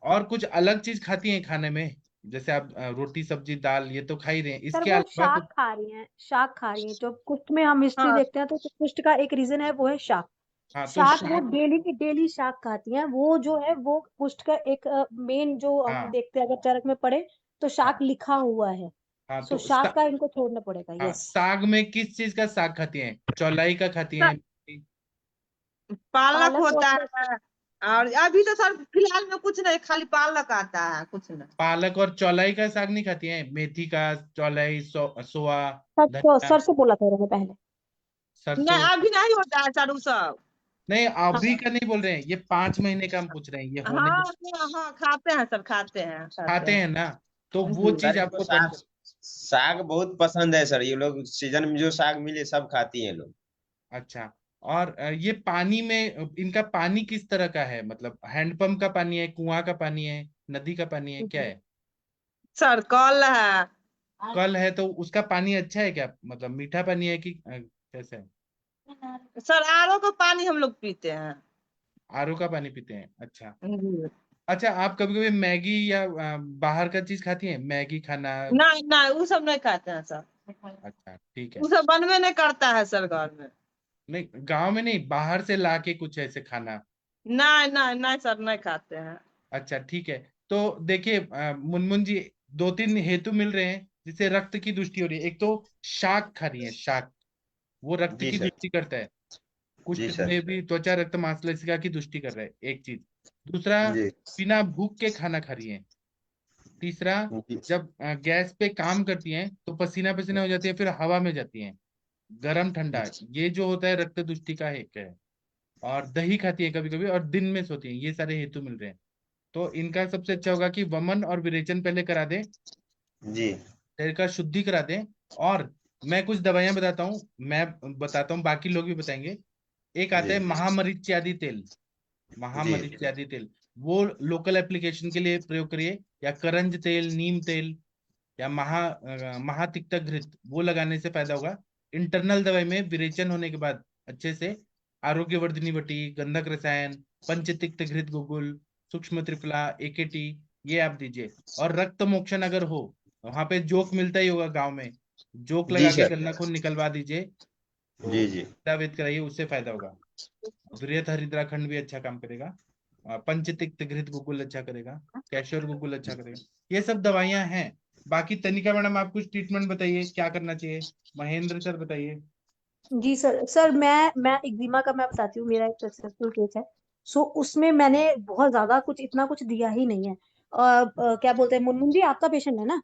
और कुछ अलग चीज खाती हैं खाने में? जैसे आप रोटी सब्जी दाल ये तो खा ही रहे हैं, सर इसके वो अलावा शाक कुछ? खा रही हैं, शाक खा रही हैं। जो कुष्ठ में हम हिस्ट्री हाँ देखते हैं तो कुष्ठ का एक रीजन है वो है शाक। हाँ तो शाक वो शाक। डेली की डेली शाक खाती हैं। वो जो है वो कुष्ठ का एक मेन, जो हम हाँ देखते हैं अगर चरक में पढ़े तो शाक हाँ लिखा हुआ है। हाँ सो तो शाक का इनको छोड़ना पड़ेगा। हाँ, यस। साग में किस चीज का साग खाती हैं, चौलाई का खाती सर, हैं? पालक पालक होता और है। और अभी तो सर फिलहाल में कुछ नहीं, खाली पालक आता है, कुछ नहीं। पालक और चौलाई का साग नहीं खाती हैं, मेथी का, चौलाई, सोआ, सरसों, धनिया, सरसों बोला था मैंने पहले। सरसों? नहीं अभी नहीं होता है सर वो सब। नहीं अभी हाँ का नहीं बोल रहे हैं, ये 5 महीने का हम पूछ रहे हैं, ये हाँ होने हाँ हाँ खाते हैं सर, खाते हैं खाते खाते हैं। हैं ना? तो वो जी चीज सर इनको आपको पड़ साग साग बहुत पसंद है सर, ये लोग सीजन में जो साग मिले सब खाती हैं लोग। अच्छा। और ये पानी में इनका पानी किस तरह का है, मतलब हैंडपंप का पानी है, कुआं का पानी है, नदी का पानी है, क्या है? सर कल है। कल है तो उसका पानी अच्छा है क्या, मतलब मीठा पानी है कि कैसा है? सर आरओ का पानी हम लोग पीते हैं। आरओ का पानी पीते हैं, अच्छा। जी। अच्छा, आप कभी कभी मैगी या बाहर का चीज खाती हैं, मैगी खाना? नहीं नहीं वो सब नहीं खाते हैं सर। अच्छा ठीक है। वो सब बनवे नहीं करता है सर घर में। नहीं गांव में नहीं, बाहर से लाके कुछ ऐसे खाना? नहीं नहीं नहीं सर, नहीं खाते हैं। अच्छा ठीक है। तो देखिए मुनमुन जी, 2-3 हेतु मिल रहे हैं जिससे रक्त की दुष्टि हो रही है। एक तो शाक खा रही है, शाक, वो रक्त जी की सर। दुष्टि करता है। जी कुष्ठ सर। में भी त्वचा रक्त मांसलसिका की दुष्टि कर रहा है, एक चीज। दूसरा, जी बिना भूख के खाना खा रही है। तीसरा, जी जब गैस पे काम करती हैं तो पसीना पसीना हो जाती है, फिर हवा में जाती हैं, गरम ठंडा, ये जो होता है रक्त दुष्टि का एक है। और दही खाती है कभी कभी, और दिन में सोती है, ये सारे हेतु मिल रहे हैं। तो इनका सबसे अच्छा होगा कि वमन और विरेचन पहले करा दें, जी शरीर का शुद्धि करा दें। और मैं कुछ दवाइयां बताता हूँ, मैं बताता हूँ, बाकी लोग भी बताएंगे। एक आता जी है महामरीच्यादि तेल, जी महामरीच्यादि तेल, वो लोकल एप्लीकेशन के लिए प्रयोग करिए। या करंज तेल, नीम तेल, या महातिक्ता घृत, वो लगाने से फायदा होगा। इंटरनल दवाई में विरेचन होने के बाद अच्छे से आरोग्यवर्धिनी वटी, गंधक रसायन, पंचतिक्त घृत गुगुल, सूक्ष्म त्रिफला, एकेटी, ये आप दीजिए। और रक्त मोक्षण अगर हो, वहां पे जोक मिलता ही होगा गांव में, जोक जी लगा के सर। गन्ना खून निकलवा दीजिए, जी तो जी दावेद कराइए, उससे फायदा होगा। वृहत हरिद्राखंड भी अच्छा काम करेगा। पंचतिक्त घृत गुगुल अच्छा करेगा। कैश्योर गुगुल अच्छा करेगा। ये सब दवाइयां हैं। बाकी तनिका मैडम, आप कुछ ट्रीटमेंट बताइए क्या करना चाहिए, महेंद्र सर बताइए। जी सर। सर मैं एक्जिमा का मैं बताती हूँ, मेरा एक सक्सेसफुल केस है। सो उसमें मैंने बहुत ज्यादा कुछ इतना कुछ दिया ही नहीं है। क्या बोलते हैं, मुनमुन जी आपका पेशेंट है ना?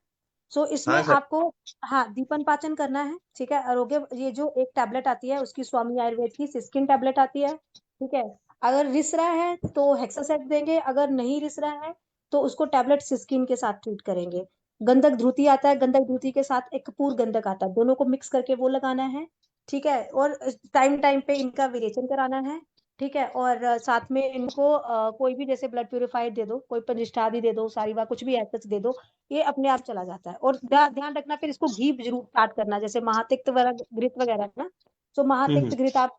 सो इसमें हाँ सर। आपको, हाँ, दीपन पाचन करना है, ठीक है। आरोग्य, ये जो एक टैबलेट आती है उसकी, स्वामी आयुर्वेद की सिस्किन टैबलेट आती है, ठीक है। अगर रिस रहा है तो हेक्सासेट देंगे, अगर नहीं रिस रहा है तो उसको टैबलेट सिस्किन के साथ ट्रीट करेंगे। गंधक ध्रुति आता है, गंधक ध्रुति के साथ एक कपूर गंधक आता है, दोनों को मिक्स करके वो लगाना है, ठीक है। और टाइम टाइम पे इनका विरेचन कराना है, ठीक है। और साथ में इनको कोई भी जैसे ब्लड प्यूरिफायर दे दो, कोई पंजिष्ठादि दे दो, सारीवा कुछ भी ऐसा दे दो, ये अपने आप चला जाता है। और ध्यान रखना, फिर इसको घी जरूर स्टार्ट करना, जैसे महातिक्त वगैरह घृत वगैरह है ना। सो महातिक्त हम्म। घृत आप,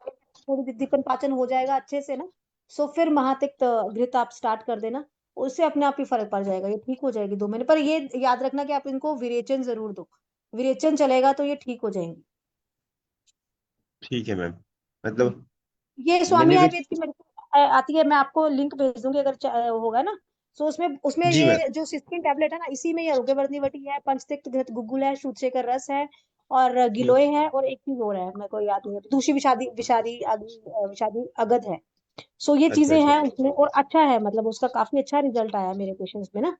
थोड़ी दीपन पाचन हो जाएगा अच्छे से ना, सो फिर महातिक्त घृत आप स्टार्ट कर देना। उससे अपने आप ही फर्क पड़ जाएगा, ये ठीक हो जाएगी 2 महीने। पर ये याद रखना कि आप इनको विरेचन जरूर दो, विरेचन चलेगा तो ये ठीक हो जाएंगे। ठीक है मैम। मतलब ये स्वामी मैंने भी। आयुर्वेद की मेडिसिन आती है, मैं आपको लिंक भेज दूंगी अगर होगा ना। सो उसमें उसमें जी मैम। ये जो सिस्किन टैबलेट है ना, इसी में ये आरोग्यवर्धनी वटी है, पंचतिक्त घृत गुग्गुल है, शूद्रशेखर रस है, और हम्म। गिलोय है, और एक चीज और है मेरे को याद नहीं है, दूसरी विषादी विषादी विषादी अगद है। सो ये अच्छा चीजें अच्छा। हैं उसमें, और अच्छा है, मतलब उसका काफी अच्छा रिजल्ट आया मेरे पेशेंट्स में ना।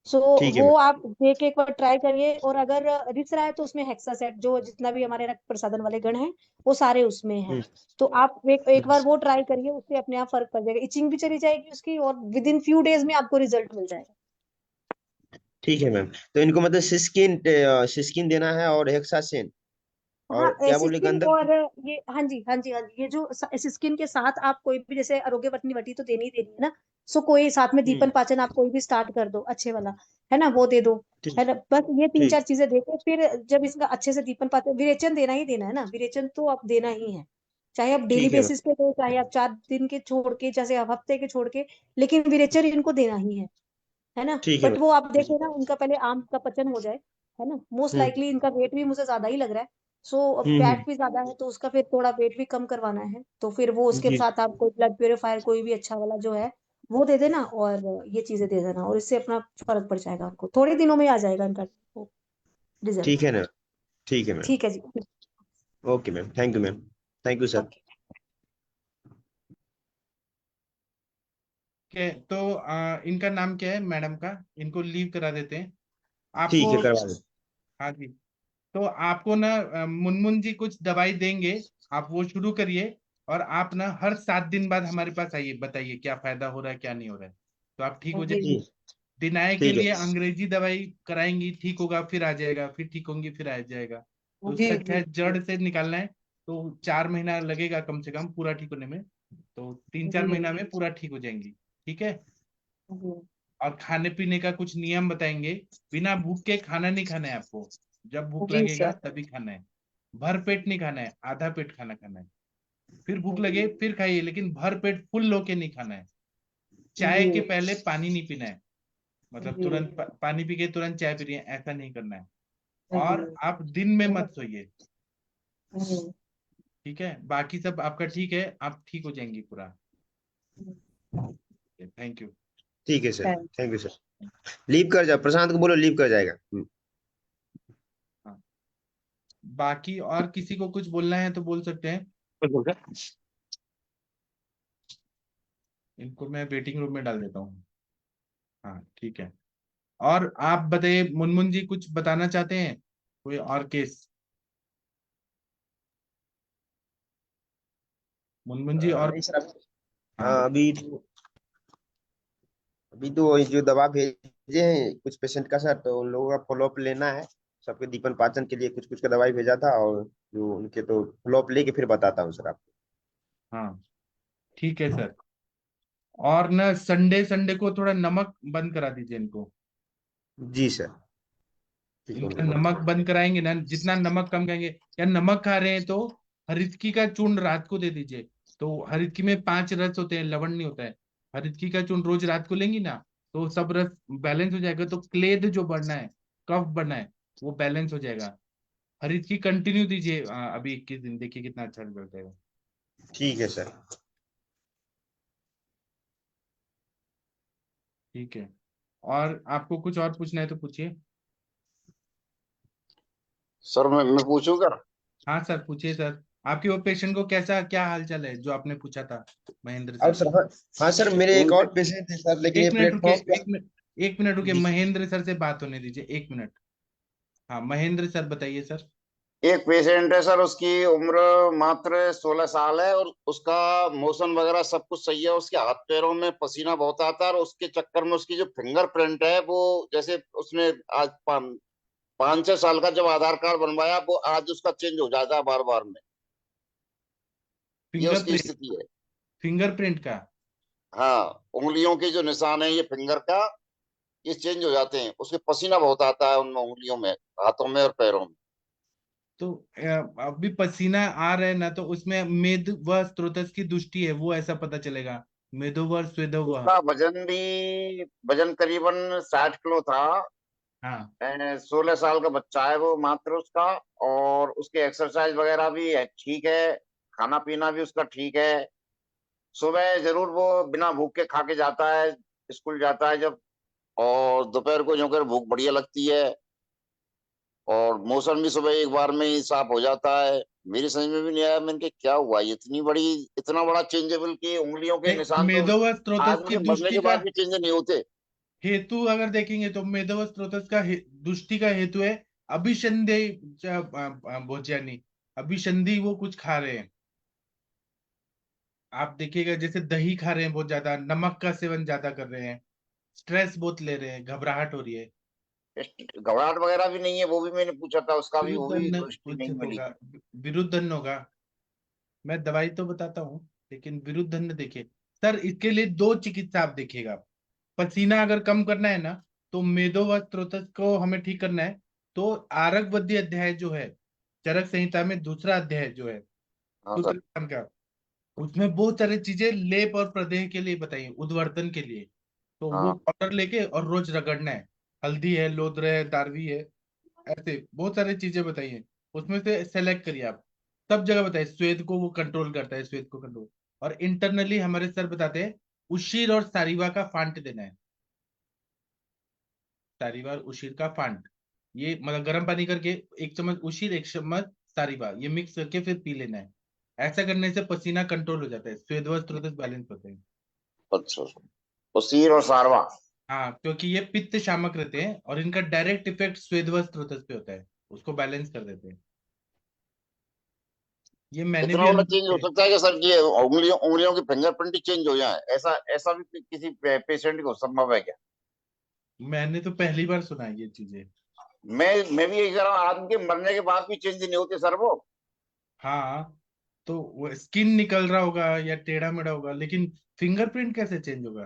सो ठीक है वो मैम। आप देख एक बार ट्राई करिए। और अगर रिस रहा है तो उसमें हेक्सा सेट, जो जितना भी हमारे रक्त प्रसादन वाले गण हैं वो सारे उसमें हैं। हम्म। तो आप एक बार वो ट्राई करिए, उससे अपने आप फर्क पड़ जाएगा, इचिंग भी चली जाएगी उसकी, और विद इन फ्यू डेज में आपको रिजल्ट मिल जाएगा। ठीक है मैम। तो इनको मतलब सिस्किन, सिस्किन देना है और हेक्सासिन, हाँ, और क्या बोले, सिस्किन गंधक। और ये, हाँ जी हाँ जी हाँ जी, ये जो सिस्किन के साथ आप कोई भी, जैसे आरोग्य वटनी वटी तो देनी ही देनी है ना। सो कोई साथ में दीपन हम्म। पाचन आप कोई भी स्टार्ट कर दो अच्छे वाला, है ना, वो दे दो, ठीक। है ना। बस ये तीन ठीक। चार चीजें देके फिर जब इसका अच्छे से दीपन पाचन, विरेचन देना ही देना है ना, विरेचन तो आप देना ही है, चाहे आप डेली ठीक है मैम। बेसिस पे दो, चाहे आप 4 दिन के छोड़ के, जैसे आप हफ्ते के छोड़ के, लेकिन विरेचन इनको देना ही है ना। ठीक है बट वो मैम। आप देखो ना, उनका पहले आम का पचन हो जाए, है ना। मोस्ट हम्म। लाइकली इनका वेट भी मुझे ज्यादा ही लग रहा है। सो हम्म। फैट भी ज्यादा है, तो उसका फिर थोड़ा वेट भी कम करवाना है, तो फिर वो उसके जी। साथ आप कोई ब्लड प्योरीफायर कोई भी अच्छा वाला जो है वो दे देना, और ये चीजें दे देना, और इससे अपना फर्क पड़ जाएगा, आपको थोड़े दिनों में आ जाएगा इनका रिजल्ट। ठीक है ना। ठीक है मैम। ठीक है जी। Okay ma'am, thank you ma'am. Thank you sir. Okay. के तो इनका नाम क्या है मैडम का? इनको लीव करा देते हैं ठीक आपको। है, करवा दो। हाँ जी। तो आपको ना मुनमुन जी कुछ दवाई देंगे, आप वो शुरू करिए। और आप ना हर 7 दिन बाद हमारे पास आइए, बताइए क्या फायदा हो रहा है क्या नहीं हो रहा है, तो आप ठीक हो जी जाएंगे। जी। दिनाए के ठीक है। लिए अंग्रेजी दवाई कराएंगी, ठीक होगा फिर आ जाएगा, फिर ठीक होंगी फिर आ जाएगा। तो जी उससे अच्छा जी है जड़ से निकालना है। तो 4 महीना लगेगा कम से कम पूरा ठीक होने में। तो 3-4 महीना में पूरा ठीक हो जाएंगी। ठीक है। जी और खाने पीने का कुछ नियम बताएंगे। बिना भूख के खाना नहीं खाना है आपको। जब भूख जी लगेगा सर। तभी खाना है। भर पेट नहीं खाना है, आधा पेट खाना खाना है। फिर भूख लगे जी फिर खाइए, लेकिन भर पेट फुल होके नहीं खाना है। चाय के पहले पानी नहीं पीना है। मतलब जी तुरंत पानी पी के तुरंत चाय पी रही है, ऐसा नहीं करना है। जी और आप दिन में मत सोइए। जी ठीक है, बाकी सब आपका ठीक है, आप ठीक हो जाएंगी पूरा। Thank you. ठीक है सर। जी। Thank you sir. लीव कर जाओ, प्रशांत को बोलो लीव कर जाएगा। हाँ, बाकी और किसी को कुछ बोलना है तो बोल सकते हैं। इनको मैं वेटिंग रूम में डाल देता हूँ। हाँ ठीक है। और आप बताइए, मुनमुन जी कुछ बताना चाहते हैं? कोई और केस? मुनमुन जी और? नहीं सर, हाँ अभी तो ये जो दवा भेजे हैं कुछ पेशेंट का सर, तो उन लोगों का फॉलोअप लेना है। सबके दीपन पाचन के लिए कुछ कुछ का दवाई भेजा था, और जो उनके तो फॉलोअप लेके फिर बताता हूँ सर आपको। हाँ ठीक है सर। और ना संडे संडे को थोड़ा नमक बंद करा दीजिए इनको। जी सर। ठीक है इनका उनको। नमक बंद कराएंगे ना, जितना नमक कम खाएंगे, या नमक खा रहे हैं तो हरितकी का चूर्ण रात को दे दीजिए। तो हरितकी में 5 रस होते हैं, लवण नहीं होता है। हरितकी का चूर्ण रोज रात को लेंगी ना, तो सब रस बैलेंस हो जाएगा, तो क्लेद जो बढ़ना है, कफ बढ़ना है, वो बैलेंस हो जाएगा। हरितकी कंटिन्यू दीजिए अभी 21 दिन, देखिए कितना अच्छा रिजल्ट आएगा। ठीक है सर। ठीक है। और आपको कुछ और पूछना है तो पूछिए। सर मैं पूछूं क्या? हाँ सर पूछिए सर। आपके वो पेशेंट को कैसा क्या हालचाल है जो आपने पूछा था महेंद्र और सर? सर हाँ, हाँ सर मेरे एक उनके और पेशेंट है सर, लेकिन ये एक मिनट रुकिए, प्लेटफॉर्म एक मिनट रुकिए, जी महेंद्र सर से बात होने दीजिए, एक मिनट। हाँ महेंद्र सर बताइए सर। एक पेशेंट है सर, उसकी उम्र मात्र 16 साल है और उसका मोशन वगैरह सब कुछ सही है। उसके हाथ पैरों में पसीना बहुत आता है और उसके चक्कर में उसकी जो फिंगरप्रिंट है वो, जैसे उसने आज 5-6 साल का जब आधार कार्ड बनवाया, वो आज उसका चेंज हो जाता है बार बार में। ये उसकी फिंगरप्रिंट, स्थिति है। फिंगरप्रिंट का? हाँ, उंगलियों के जो निशान है ये फिंगर का, ये चेंज हो जाते हैं। उसके पसीना बहुत आता है उनमें, उंगलियों में, हाथों में और पैरों में। तो अभी पसीना आ रहा है ना, तो उसमें मेद व स्त्रोतस की दृष्टि है, वो ऐसा पता चलेगा। मेदो व स्वेदो व। उसका वजन करीबन 60 किलो था। हाँ 16 साल का बच्चा है वो मात्र उसका। और उसके एक्सरसाइज वगैरह भी है, ठीक है। खाना पीना भी उसका ठीक है। सुबह जरूर वो बिना भूख के खा के जाता है, स्कूल जाता है जब। और दोपहर को जो कर भूख बढ़िया लगती है। और मौसम भी सुबह एक बार में ही साफ हो जाता है। मेरी समझ में भी नहीं आया, मैंने कहा क्या हुआ ये इतना बड़ा चेंजेबल की उंगलियों के निशान तो मेदो व स्त्रोतस आदमी की के मरने दृष्टि के का बाद भी चेंज नहीं होते। हेतु अगर देखेंगे तो मेदो व स्त्रोतस का दृष्टि का हेतु है अभिसंधि भोज्यानी, अभिसंधि वो कुछ खा रहे हैं। आप देखिएगा जैसे दही खा रहे हैं बहुत ज्यादा, नमक का सेवन ज्यादा कर रहे हैं, स्ट्रेस बहुत ले रहे हैं, घबराहट हो रही है। घबराहट वगैरह भी नहीं है, वो भी मैंने पूछा था उसका भी, वो भी विरुद्धन दृष्टि नहीं उचित मिली होगा, थी। विरुद्धन होगा। मैं दवाई तो बताता हूँ, लेकिन विरुद्धन देखिए सर, इसके लिए दो चिकित्सा आप देखिएगा। पसीना अगर कम करना है ना, तो मेदो व स्त्रोतस को हमें ठीक करना है। तो आरग वद्य अध्याय जो है, चरक संहिता में दूसरा अध्याय जो है हाँ सर। सूत्रकांड का, उसमें बहुत सारी चीजें लेप और प्रदेह के लिए बताइए, उद्वर्तन के लिए। तो वो हाँ पाउडर लेके और रोज रगड़ना है। हल्दी है, लोदर है, दारवी है, ऐसे बहुत सारी चीजें बताइए। उसमें से सेलेक्ट करिए आप। सब जगह बताइए, श्वेत को वो कंट्रोल करता है, श्वेत को कंट्रोल। और इंटरनली हमारे सर बताते हैं उशीर और सारिवा का फांट देना है। सारिवा और उशीर का फांट, ये मतलब गर्म पानी करके 1 चम्मच उशीर 1 चम्मच सारिवा ये मिक्स करके फिर पी लेना है। ऐसा करने से पसीना कंट्रोल हो जाता है, स्वेद व स्त्रोत बैलेंस होते हैं। अच्छा। तो सीर और सारवा। हाँ, क्योंकि ये पित्त शामक रहते हैं और इनका डायरेक्ट इफेक्ट स्वेद व स्त्रोत पे होता है, उसको बैलेंस कर देते हैं। ये मैंने इतना भी बड़ा अनुभव चेंज हो किया है। सकता है कि सर ये उंगलियों उंगलियों की फिंगरप्रिंट ही चेंज हो जाए, ऐसा ऐसा भी किसी पेशेंट को संभव है क्या? मैंने तो पहली बार सुना है ये चीजें। मैं भी यही कह रहा हूँ, आदमी के मरने के बाद भी चेंज नहीं होते सर वो। हाँ, तो वो स्किन निकल रहा होगा या टेढ़ा मेढ़ा होगा, लेकिन फिंगरप्रिंट कैसे चेंज होगा?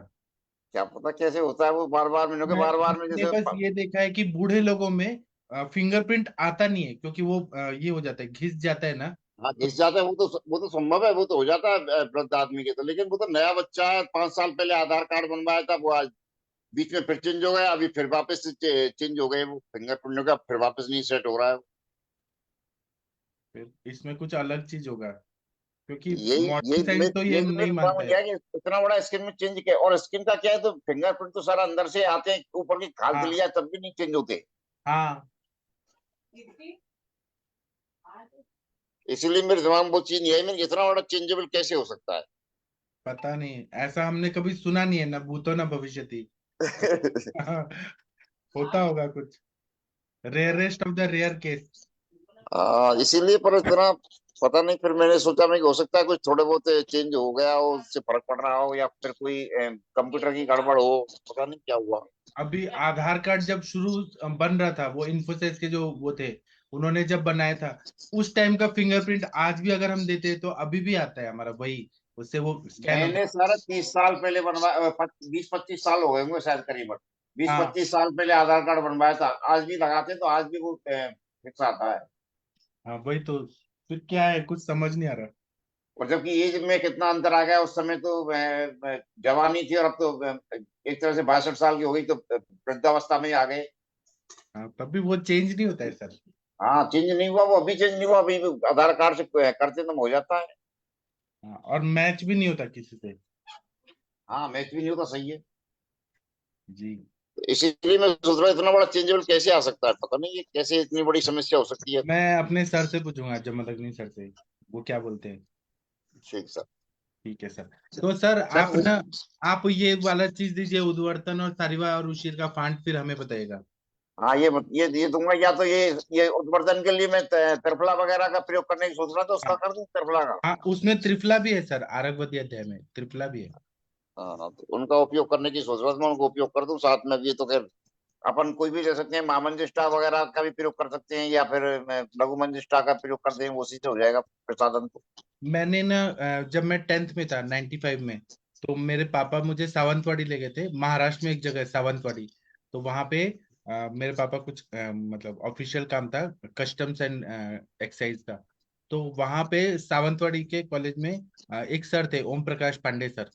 क्या पता कैसे होता है वो, बार बार मैंने के बार बार में मैंने जैसे बस ये देखा है कि बूढ़े लोगों में फिंगरप्रिंट आता नहीं है, क्योंकि वो ये हो जाता है, घिस जाता है ना। हाँ तो घिस जाता है। वो तो संभव है, वो तो हो जाता है वृद्ध आदमी के तो। लेकिन वो तो नया बच्चा है, 5 साल पहले आधार कार्ड बनवाया था, वो आज बीच में फिर चेंज हो गया, अभी फिर वापस से चेंज हो गए वो फिंगरप्रिंट का, फिर वापस नहीं सेट हो रहा है। फिर इसमें कुछ अलग चीज होगा, क्योंकि यही मॉडर्न यही साइंस तो ये यही तो नहीं मेरे दिमाग मानता में है। गया कि इतना बड़ा स्किन में चेंज किया। और स्किन का क्या है, तो फिंगरप्रिंट तो सारा अंदर से आते हैं, ऊपर की खाल हाँ लिया तब भी नहीं चेंज होते। हाँ, इसीलिए मेरे दिमाग में वो चीज नहीं आई, मैंने इतना बड़ा चेंजेबल कैसे हो सकता पता नहीं, ऐसा हमने कभी सुना नहीं है, ना भूतो ना भविष्यति। है। होता होगा कुछ, rarest of the rare case. हाँ इसीलिए, पर इतना पता नहीं। फिर मैंने सोचा मैं कि हो सकता है कुछ थोड़े बहुत चेंज हो गया हो, उससे फर्क पड़ रहा हो, या फिर कोई कंप्यूटर की गड़बड़ हो, पता नहीं क्या हुआ। अभी आधार कार्ड जब शुरू बन रहा था, वो इन्फोसिस के जो वो थे, उन्होंने जब बनाया था, उस टाइम का फिंगरप्रिंट आज भी अगर हम देते हैं तो अभी भी आता है हमारा वही, उससे वो स्कैन हो मैंने जाता सर 30 साल पहले बनवाया, 20-25 साल हो गए होंगे शायद करीबन। बीस है। हाँ पच्चीस साल पहले आधार कार्ड बनवाया था, आज भी लगाते तो आज भी वो फिक्स आता है। हाँ, वही तो। फिर क्या है, कुछ समझ नहीं आ रहा। और जबकि एज में कितना अंतर आ गया, उस समय तो जवानी थी और अब तो एक तरह से 62 साल की हो गई, तो वृद्धावस्था में ही आ गए। हाँ, तब भी वो चेंज नहीं होता है सर। हाँ चेंज नहीं हुआ, वो अभी चेंज नहीं हुआ, अभी भी आधार कार्ड से करते तो हो जाता है। हाँ, और मैच भी नहीं होता किसी से। हाँ मैच भी नहीं होता, सही है। जी। इसीलिए मैं सोच रहा हूँ इतना बड़ा चेंजेबल कैसे आ सकता है, पता नहीं ये कैसे इतनी बड़ी समस्या हो सकती है। मैं अपने सर से पूछूंगा, जमदग्नि सर से। वो क्या बोलते हैं। ठीक सर। ठीक है सर। तो सर आप सर ना, आप ये वाला चीज दीजिए, उद्वर्तन और सारिवा और उशीर का फांट, फिर हमें बताइएगा। हाँ, ये दूंगा। या तो ये उत्वर्धन के लिए मैं त्रिफला वगैरह का प्रयोग करने की सोच रहा था, तो उसका हाँ कर दूं त्रिफला का। हाँ, उसमें त्रिफला भी है सर, आरगवती अध्याय में त्रिफला भी है। हाँ, तो उनका उपयोग करने की सोच रहा था, मैं उनको उपयोग कर दूं साथ में। ये तो खैर अपन कोई भी ले सकते हैं, महामंजिष्ठा वगैरह का भी प्रयोग कर सकते हैं, या फिर लघु मंजिष्ठा का प्रयोग कर दें, उसी से हो जाएगा प्रसादन तो। मैंने ना जब मैं 10th में था 95 में, तो मेरे पापा मुझे सावंतवाड़ी ले गए थे। महाराष्ट्र में एक जगह है सावंतवाड़ी। तो वहां पे मेरे पापा कुछ मतलब ऑफिशियल काम था, कस्टम्स एंड एक्साइज का। तो वहां पे सावंतवाड़ी के कॉलेज में एक सर थे, ओम प्रकाश पांडे सर।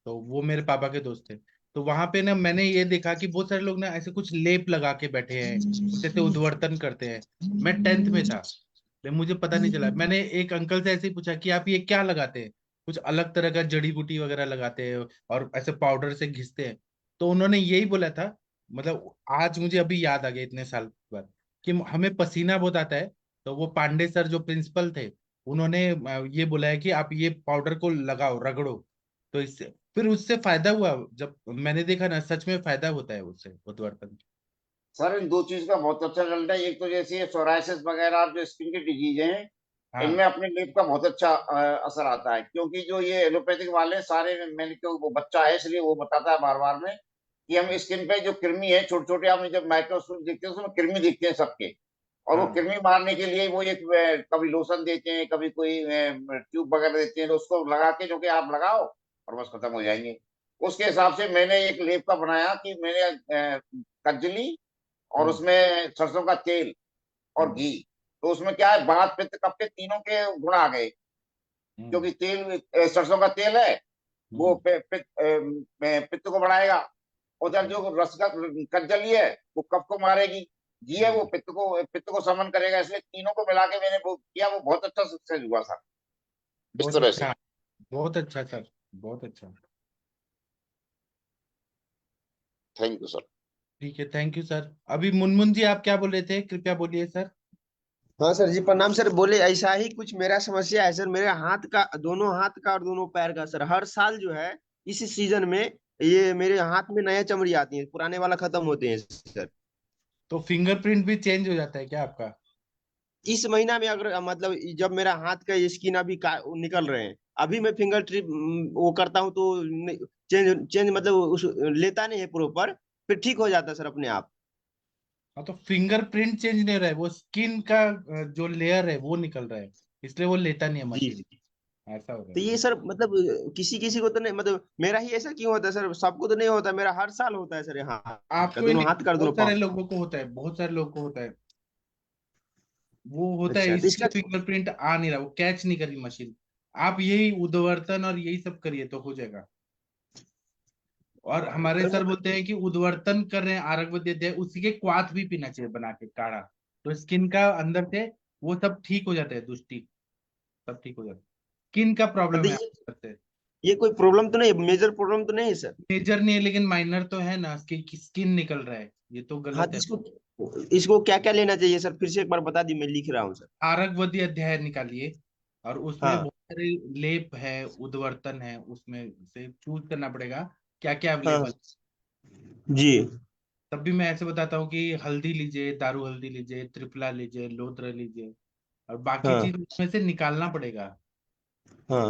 तो वो मेरे पापा के दोस्त थे। तो वहां पे ना मैंने ये देखा कि बहुत सारे लोग ना ऐसे कुछ लेप लगा के बैठे हैं, कुछ ऐसे उद्वर्तन करते हैं। मैं 10th में था, लेकिन मुझे पता नहीं चला। मैंने एक अंकल से ऐसे ही पूछा कि आप ये क्या लगाते हैं, कुछ अलग तरह का जड़ी बूटी वगैरह लगाते हैं और ऐसे पाउडर से घिसते हैं। तो उन्होंने यही बोला था, मतलब आज मुझे अभी याद आ गया इतने साल बाद, कि हमें पसीना बहुत आता है। तो वो पांडे सर जो प्रिंसिपल थे, उन्होंने ये बोला है कि आप ये पाउडर को लगाओ, रगड़ो। तो इससे फिर उससे फायदा हुआ। जब मैंने देखा ना, सच में फायदा होता है उससे, उद्वर्तन। सर इन दो चीज का बहुत अच्छा रिजल्ट है। एक तो जैसे ये सोराइसिस वगैरह जो स्किन की डिजीज हैं, हाँ इनमें अपने लेप का बहुत अच्छा असर आता है। क्योंकि जो ये एलोपैथिक वाले सारे, मैंने क्यों, वो बच्चा है इसलिए वो बताता है बार बार में कि हम स्किन पे जो कृमि है, छोटे छोटे, आपने जब माइक्रोस्कोप देखते हैं उसमें कृमि दिखते हैं सबके, और वो हाँ। कृमि मारने के लिए वो एक कभी लोशन देते हैं, कभी कोई ट्यूब वगैरह देते हैं, तो उसको लगा के जो कि आप लगाओ और बस खत्म हो जाएंगे। उसके हिसाब से मैंने एक लेप का बनाया कि मैंने कजली और हम्म उसमें सरसों का तेल और हम्म घी। तो उसमें क्या है, वात पित्त कफ के तीनों के गुण आ गए। हम्म क्योंकि तेल, सरसों का तेल है, वो हम्म पित्त को बढ़ाएगा। उधर हम्म। जो रस का कज्जली है, वो कफ को मारेगी। घी है, वो हम्म। पित्त को समन करेगा। इसलिए तीनों को मिला के मैंने वो किया, वो बहुत अच्छा सक्सेस हुआ सर, इस बहुत तरह से। अच्छा, बहुत अच्छा सर, बहुत अच्छा। Thank you sir. ठीक है, थैंक यू सर। अभी मुनमुन जी आप क्या बोल रहे थे, कृपया बोलिए सर। हाँ सर जी, प्रणाम सर। बोले ऐसा ही कुछ मेरा समस्या है सर, मेरे हाथ का, दोनों हाथ का और दोनों पैर का सर। हर साल जो है इस सीजन में ये मेरे हाथ में नया चमड़ी आती है, पुराने वाला खत्म होते हैं सर। तो फिंगरप्रिंट भी चेंज हो जाता है क्या आपका। इस महीना में अगर मतलब जब मेरा हाथ का स्किन अभी निकल रहे हैं, अभी मैं फिंगर ट्रिप वो करता हूँ तो चेंज चेंज मतलब लेता नहीं है प्रॉपर, फिर ठीक हो जाता है सर अपने आप। हाँ, तो फिंगरप्रिंट चेंज नहीं हो रहा है, वो स्किन का जो लेयर है वो निकल रहा है, इसलिए वो लेता नहीं है जी मशीन। जी। ऐसा हो रहा तो है। ये सर मतलब किसी किसी को तो नहीं, मतलब मेरा ही ऐसा क्यों होता है सर? सबको तो नहीं होता, मेरा हर साल होता है सर, यहाँ का आपको ही दोनों नहीं, हाथ का और दोनों बहुत सारे पाँव। लोगों को होता है, बहुत सारे लोगों को होता है। वो होता है, अच्छा तो इसलिए इसका फिंगरप्रिंट आ नहीं रहा, वो कैच नहीं कर रही मशीन। आप यही उद्वर्तन और यही सब करिए तो हो जाएगा। और हमारे सर सर बोलते हैं कि उद्वर्तन कर रहे हैं आरग्य अध्याय, उसी के क्वाथ भी पीना चाहिए बना के काढ़ा। तो स्किन का अंदर से वो सब ठीक हो जाता है, दुष्टि सब ठीक हो जाता है। स्किन का प्रॉब्लम मतलब है अंदर से। ये कोई प्रॉब्लम तो नहीं, मेजर प्रॉब्लम तो नहीं है सर? मेजर नहीं है, लेकिन माइनर तो है ना, कि स्किन निकल रहा है, ये तो हाँ गलत तो है। इसको इसको क्या क्या लेना चाहिए सर? फिर से एक बार बता दी, मैं लिख रहा हूँ सर। आरग्वदी अध्याय निकालिए, और उसमें हाँ बहुत सारे लेप है, उद्वर्तन है, उसमें से चूज करना पड़ेगा क्या क्या हाँ अवेलेबल। जी। तब भी मैं ऐसे बताता हूँ कि हल्दी लीजिए, दारू हल्दी लीजिए, त्रिफला लीजिए, लोत्र लीजिए, और बाकी हाँ चीज उसमें से निकालना पड़ेगा। हाँ।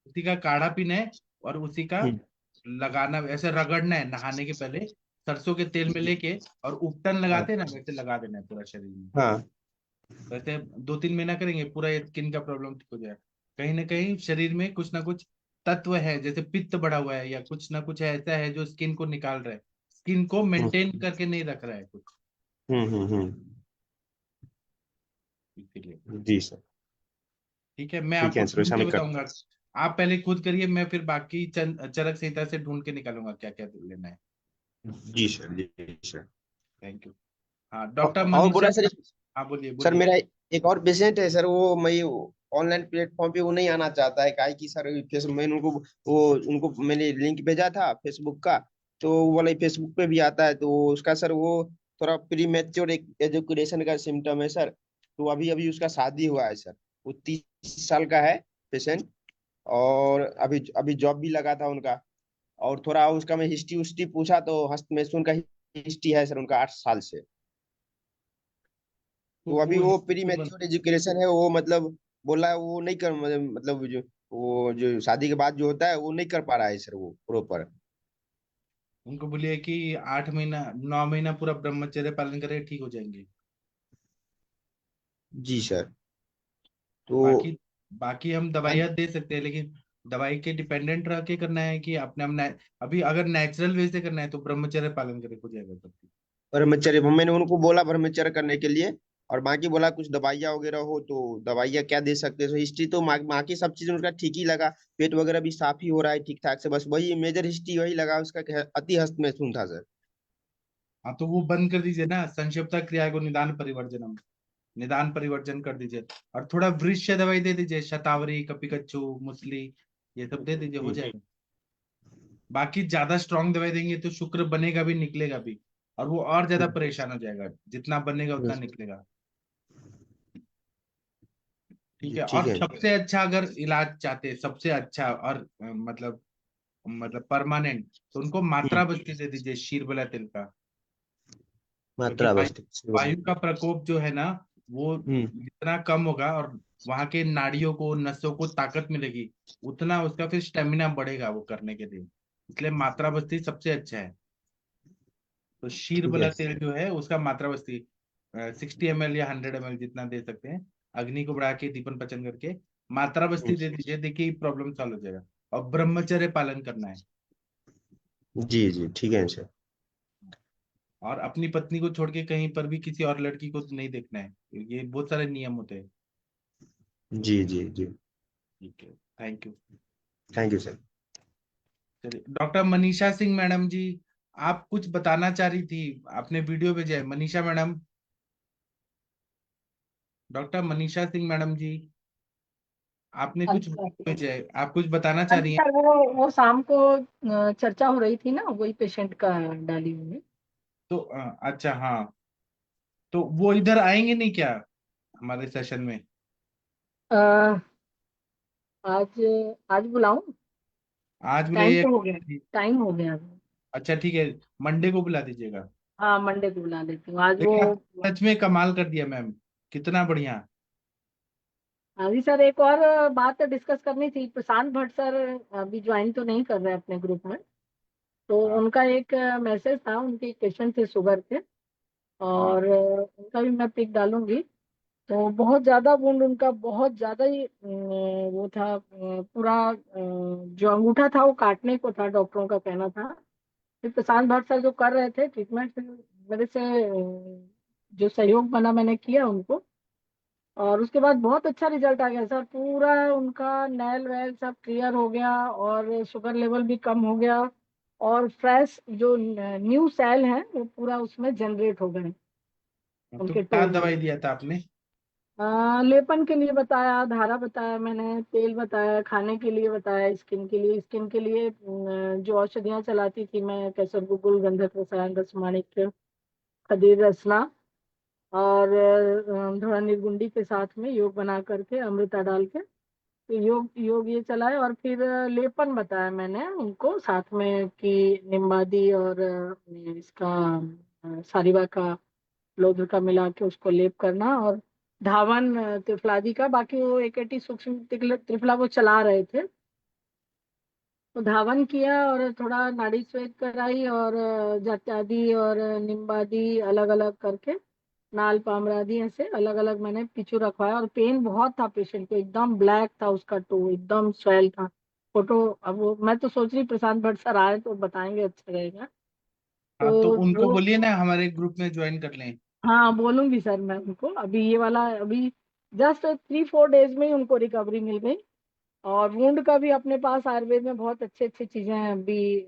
उसी का काढ़ा पीना है, और उसी का हम्म, लगाना, ऐसे रगड़ना है नहाने के पहले, सरसों के तेल में लेके, और उपटन हाँ लगाते हैं ना, वैसे लगा देना है पूरा शरीर में। हाँ। वैसे 2-3 महीना करेंगे, पूरा स्किन का प्रॉब्लम ठीक हो जाएगा। कहीं ना कहीं शरीर में कुछ ना कुछ तत्व है, जैसे पित्त बढ़ा हुआ है, या कुछ ना कुछ ऐसा है जो स्किन को निकाल रहा है, स्किन को मेंटेन करके नहीं रख रहा है कुछ, इसीलिए। जी सर। ठीक है, मैं ठीक आपको है सर, ढूंढ ऐसा के मैं कर। बताऊंगा। आप पहले खुद करिए, मैं फिर बाकी चरक संहिता से ढूंढ के निकालूंगा क्या क्या लेना है। जी सर, जी सर। Thank you. हाँ, डॉक्टर और मनीषा। बोला सर, हाँ बोलिए सर बोलिए। मेरा एक और पेशेंट है सर, वो मैं ऑनलाइन प्लेटफॉर्म पे वो नहीं आना चाहता है, काहे कि सर फेसबुक मैंने उनको मैंने लिंक भेजा था फेसबुक का, तो वो वाला फेसबुक पे भी आता है, तो उसका सर वो थोड़ा प्री मैच्योर एजुकेशन का सिम्टम है सर। तो अभी अभी उसका शादी हुआ है सर, वो साल का है पेशेंट। और अभी अभी जॉब भी लगा था उनका। और थोड़ा उसका मैं हिस्ट्री उस्ट्री पूछा तो हस्त में से उनका हिस्ट्री है सर, उनका 8 साल से। तो तो अभी वो वो प्री हिस्ट्री मैच्योर एजुकेशन है, वो मतलब बोला है वो नहीं कर, मतलब जो वो जो शादी के बाद जो होता है वो नहीं कर पा रहा है सर, वो प्रॉपर। उनको बोलिए कि 8 महीना 9 महीना पूरा ब्रह्मचर्य पालन करे, ठीक हो जाएंगे। जी सर। तो बाकी बाकी हम हाँ, दवाइयाँ दे सकते हैं, लेकिन दवाई के डिपेंडेंट रह के करना है कि अपने हम अभी अगर नेचुरल वे से करना है तो ब्रह्मचर्य पालन करे, हो जाएगा सब ठीक। ब्रह्मचर्य मैंने उनको बोला ब्रह्मचर्य करने के लिए। और बाकी बोला कुछ दवाइयाँ वगैरह हो तो दवाइयाँ क्या दे सकते हैं। तो हिस्ट्री तो बाकी सब चीज उनका ठीक ही लगा। पेट वगैरह भी साफ ही हो रहा है ठीक ठाक से, बस वही मेजर हिस्ट्री वही लगा उसका कि अति हस्त में सुन था सर। हाँ, तो वो बंद कर दीजिए ना, संक्षिप्त क्रिया को निदान परिवर्जन कर दीजिए। और थोड़ा वृक्ष दवाई दे दीजिए, शतावरी, कपिकच्चू, मुसली, ये सब दे दीजिए, हो हम्म, जाएगा। बाकी ज्यादा स्ट्रांग दवाई देंगे तो शुक्र बनेगा भी, निकलेगा भी, और वो और ज्यादा हम्म, परेशान हो जाएगा, जितना बनेगा हम्म, उतना निकलेगा। ठीक जी है। ठीक और है। सबसे अच्छा अगर इलाज चाहते हैं, सबसे अच्छा और मतलब परमानेंट, तो उनको हम्म, मात्रा बस्ती दे दीजिए, शीरबला तेल का। क्योंकि मात्रा वायु बस। वायु का प्रकोप जो है ना, वो हम्म, जितना कम होगा और वहां के नाड़ियों को, नसों को ताकत मिलेगी, उतना उसका फिर स्टेमिना बढ़ेगा वो करने के लिए। इसलिए मात्रा बस्ती सबसे अच्छा है। तो शीर ठीक वाला है। तेल जो है उसका मात्रा बस्ती 60 ml या 100 ml जितना दे सकते हैं, अग्नि को बढ़ा के दीपन पचन करके मात्रा बस्ती दे दीजिए, देखिए प्रॉब्लम सॉल्व हो जाएगा। और ब्रह्मचर्य पालन करना है। जी जी ठीक है सर। और अपनी पत्नी को छोड़ के कहीं पर भी किसी और लड़की को नहीं देखना है, ये बहुत सारे नियम होते हैं। जी जी जी। ठीक है, thank you. Thank you sir. चलिए, डॉक्टर मनीषा सिंह मैडम जी, आप कुछ बताना चाह रही थी, आपने वीडियो भेजा है, Manisha madam. Doctor Manisha Singh madam ji, आपने कुछ अच्छा वीडियो भेजा है, आप कुछ बताना हाँ चाह जी रही हैं? सर, वो शाम को चर्चा हो रही थी ना, वही पेशेंट का डाली हुई। तो अच्छा, हाँ, तो वो इधर आएंगे नहीं क्या हमारे सेशन में? अ, आज आज बुलाऊं? आज टाइम बुलाइए। तो हो गया, टाइम हो गया। अच्छा ठीक है, मंडे को बुला दीजिएगा। हाँ, मंडे को बुला लेती हूँ आज वो। देखिए आप सच में कमाल कर दिया मैम, कितना बढ़िया। हाँ जी सर, एक और बात डिस्कस करनी थी। प्रशांत भट्ट सर अभी ज्वाइन तो नहीं कर रहे हैं अपने ग्रुप में। तो हाँ। उनका एक मैसेज था, उनके पेशेंट थे शुगर के। हम्म। और उनका भी मैं पिक डालूंगी। तो बहुत ज्यादा वुंड उनका, बहुत ज्यादा ही वो था, पूरा जो अंगूठा था वो काटने को था, डॉक्टरों का कहना था। फिर प्रशांत भट्ट सर जो कर रहे थे ट्रीटमेंट, फिर मेरे से जो सहयोग बना मैंने किया उनको। और उसके बाद बहुत अच्छा रिजल्ट आ गया सर, पूरा उनका नैल वैल सब क्लियर हो गया, और शुगर लेवल भी कम हो गया। और फ्रेश जो न्यू सेल है वो पूरा उसमें जनरेट हो गए तो उनके क्या टो में। दवाई दिया था आपने? लेपन के लिए बताया, धारा बताया मैंने, तेल बताया, खाने के लिए बताया, स्किन के लिए। स्किन के लिए जो औषधियाँ चलाती थी मैं, केसर गुगुल, गंधक रसायन, रसमाणिक्य, खदीर रसना, और थोड़ा निर्गुंडी के साथ में योग बना करके, अमृता डाल के। तो योग योग ये चलाए। और फिर लेपन बताया मैंने उनको साथ में कि निम्बादी और इसका सारिवा का, लोध्र का मिला के उसको लेप करना। और धावन त्रिफलादी का, बाकी वो एकेटी सूक्ष्म त्रिफला वो चला रहे थे। तो धावन किया और थोड़ा नाड़ी स्वेद कराई, और जात्यादि और निम्बादी अलग अलग करके, नाल पामरादी, ऐसे अलग अलग मैंने पिछू रखवाया। और पेन बहुत था पेशेंट को, एकदम ब्लैक था उसका टो, एकदम स्वेल था। फोटो अब वो मैं तो सोच रही प्रशांत भट्ट सर आए तो बताएंगे, अच्छा रहेगा। हाँ, तो तो उनको वो, बोलिए ना हमारे ग्रुप में ज्वाइन कर लें। हाँ बोलूंगी सर मैं उनको। अभी ये वाला, अभी जस्ट 3-4 डेज में ही उनको रिकवरी मिल गई। और वुंड का भी अपने पास आयुर्वेद में बहुत अच्छे अच्छे चीजें अभी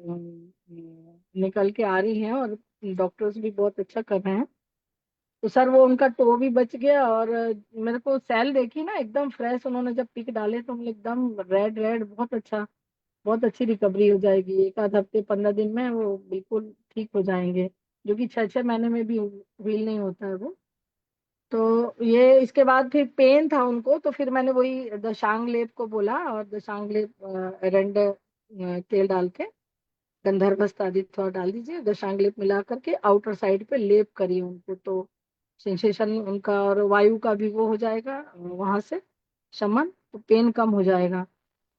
निकल के आ रही हैं, और डॉक्टर्स भी बहुत अच्छा कर रहे हैं। तो सर वो उनका टो भी बच गया। और मेरे को सेल देखी ना एकदम फ्रेश, उन्होंने जब पिक डाले तो मुझे एकदम रेड रेड, बहुत अच्छा, बहुत अच्छी रिकवरी हो जाएगी। एक आध हफ्ते 15 दिन में वो बिल्कुल ठीक हो जाएंगे, जो कि 6-6 महीने में भी हील नहीं होता है वो। तो ये इसके बाद फिर पेन था उनको, तो फिर मैंने वही दशांग लेप को बोला, और दशांग लेप एरंड तेल डाल के गंधर्वस्त आदि थोड़ा डाल दीजिए, दशांग लेप मिला करके आउटर साइड पे लेप करिए उनको, तो सेंसेशन उनका और वायु का भी वो हो जाएगा वहां से शमन, तो पेन कम हो जाएगा।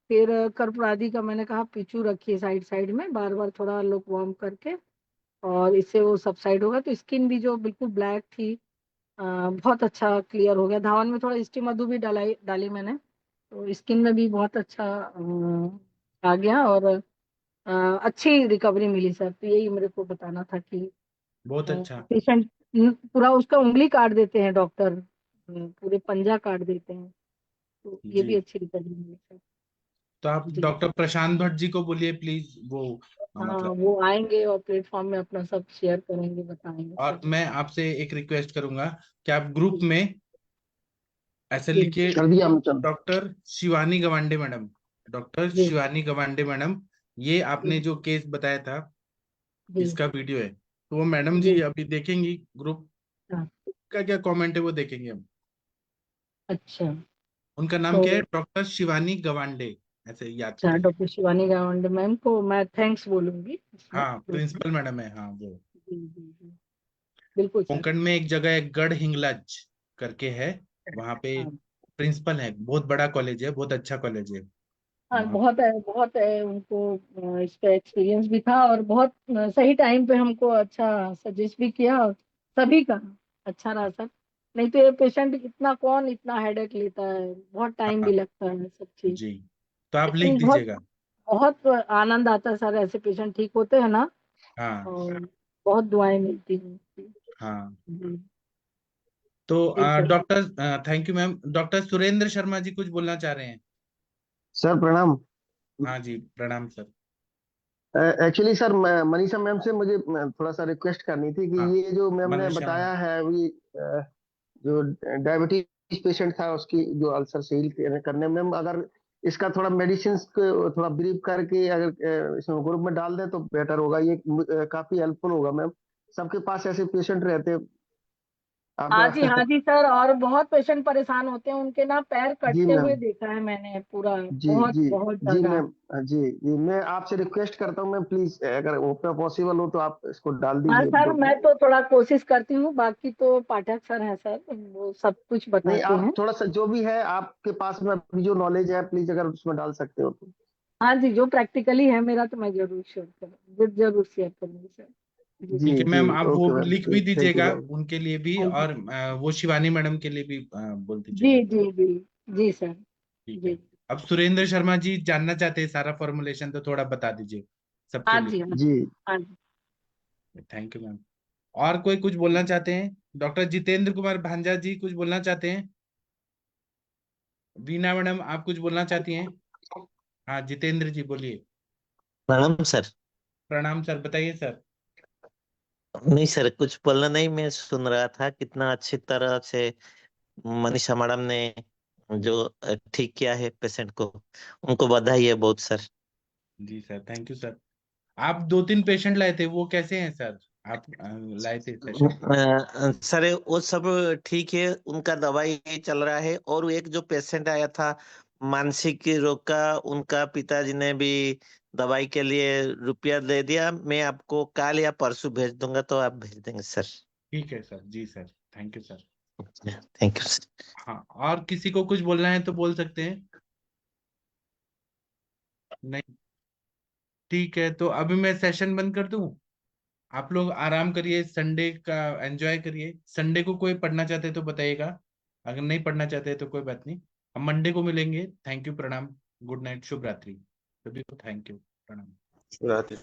फिर कर्पूरादि का मैंने कहा पीछू रखिए साइड साइड में, बार बार थोड़ा लोग वार्म करके, और इससे वो सबसाइड होगा। तो स्किन भी जो बिल्कुल ब्लैक थी बहुत अच्छा क्लियर हो गया। धावन में थोड़ा स्टी मधु भी डाली मैंने, तो स्किन में भी बहुत अच्छा आ गया, और अच्छी रिकवरी मिली सर। तो यही मेरे को बताना था कि बहुत अच्छा। पेशेंट पूरा उसका उंगली काट देते हैं डॉक्टर, पूरे पंजा काट देते हैं, तो ये भी जी, अच्छी रिकवरी मिली सर। तो आप जी डॉक्टर प्रशांत भट्ट जी को बोलिए प्लीज, वो हाँ, मतलब। वो आएंगे और प्लेटफॉर्म में अपना सब शेयर करेंगे, बताएंगे और सब। मैं आपसे एक रिक्वेस्ट करूंगा कि आप ग्रुप जी में ऐसे जी लिखिए, कर दिया हम चल। Doctor Shivani Gawande madam, doctor ji Shivani Gawande madam, ये आपने जी जो केस बताया था जी इसका वीडियो है, तो वो मैडम जी जी अभी देखेंगी, ग्रुप हाँ, का क्या कमेंट है वो देखेंगे हम। अच्छा। उनका नाम तो क्या है? डॉक्टर शिवानी गवांडे, ऐसे याद अच्छा, करेंगे। डॉक्टर शिवानी गावंडे मैम को मैं थैंक्स बोलूंगी इसमें हाँ, ग्रुप में। प्रिंसिपल मैडम है, हाँ वो। जी जी जी, बिल्कुल सर। कोंकण में एक जगह है गढ़ हिंगलाज करके है, वहां पे हाँ प्रिंसिपल है, बहुत बड़ा कॉलेज है, बहुत अच्छा कॉलेज है हाँ, वहाँ। बहुत है उनको इस पे एक्सपीरियंस भी था, और बहुत सही टाइम पे हमको अच्छा सजेस्ट भी किया, और सभी का अच्छा रहा सर। नहीं तो ये पेशेंट इतना कौन इतना हेडेक लेता है, बहुत टाइम भी हाँ लगता है सब चीज। जी, तो आप लिख लेकिन बहुत दीजिएगा। बहुत आनंद आता है सर, ऐसे पेशेंट ठीक होते हैं ना, हाँ और बहुत दुआएं मिलती हैं। हाँ, जी तो जी sir. Doctor, thank you ma'am. Doctor Surendra Sharma ji कुछ बोलना चाह रहे हैं? सर प्रणाम। हाँ जी, प्रणाम sir. Actually sir Manisha ma'am से मुझे थोड़ा सा रिक्वेस्ट करनी थी कि हाँ, ये जो मैम ने मनीषा मैम। बताया है अभी, जो डायबिटीज पेशेंट था उसकी जो अल्सर सील करने में, अगर इसका थोड़ा मेडिसिन को थोड़ा ब्रीफ करके अगर इसमें ग्रुप में डाल दें तो बेटर होगा, ये काफी हेल्पफुल होगा मैम। सबके पास ऐसे पेशेंट रहते हैं आप। हाँ जी सर, और बहुत पेशेंट परेशान होते हैं, उनके ना पैर जी कटते हुए मैम। देखा है मैंने पूरा, जी बहुत जी बहुत जी ज्यादा। मैम। जी जी, मैं आपसे रिक्वेस्ट करता हूँ मैम, प्लीज अगर वो पॉसिबल हो तो आप इसको डाल हाँ दीजिए सर, ग्रुप में। मैं तो थोड़ा कोशिश करती हूँ, बाकी तो पाठक सर हैं सर, वो सब कुछ नहीं, बताते आप हैं। थोड़ा सा जो भी है आपके पास में अभी जो नॉलेज है, प्लीज अगर उसमें डाल सकते हो तो। हाँ जी, जो प्रैक्टिकली है मेरा तो मैं जरूर शेयर करूँ, जरूर शेयर करूंगी सर। जी जी ठीक है जी, मैम, आप वो ओके मैम, लिख भी थैंक यू दीजिएगा मैम। उनके लिए भी, हाँ जी और वो शिवानी मैडम के लिए भी बोल जी दीजिएगा। जी जी जी सर। ठीक जी है। अब सुरेंद्र शर्मा जी जानना चाहते हैं सारा फॉर्मुलेशन, तो थोड़ा बता दीजिए सबके हाँ लिए। जी हाँ जी जी हाँ जी। Thank you ma'am. और कोई कुछ बोलना चाहते हैं? डॉक्टर जितेंद्र कुमार भांजा जी कुछ बोलना चाहते हैं? वीना मैडम आप कुछ बोलना चाहती हैं? हाँ, जितेंद्र जी बोलिए। प्रणाम सर। प्रणाम सर, बताइए सर। नहीं सर, कुछ बोलना नहीं, मैं सुन रहा था कितना अच्छी तरह से मनीषा मैडम ने जो ठीक किया है पेशेंट को, उनको बधाई है बहुत सर। जी सर, थैंक यू सर। आप 2-3 पेशेंट लाए थे, वो कैसे हैं सर? आप लाए थे पेशेंट? सर वो सब ठीक है, उनका दवाई चल रहा है, और एक जो पेशेंट आया था मानसिक रोग का, उनका पिताजी ने भी दवाई के लिए रुपया दे दिया, मैं आपको कल या परसों भेज दूंगा, तो आप भेज देंगे सर। ठीक है सर, जी sir, thank you sir. Thank you sir. हाँ, और किसी को कुछ बोलना है तो बोल सकते हैं? नहीं? ठीक है, तो अभी मैं सेशन बंद कर दूं। आप लोग आराम करिए, संडे का एंजॉय करिए। संडे को कोई पढ़ना चाहते हैं तो बताइएगा, अगर नहीं पढ़ना चाहते हैं तो कोई बात नहीं। हम मंडे को मिलेंगे। थैंक यू, प्रणाम, गुड नाइट, शुभ रात्रि सभी को। थैंक यू, प्रणाम। राधे।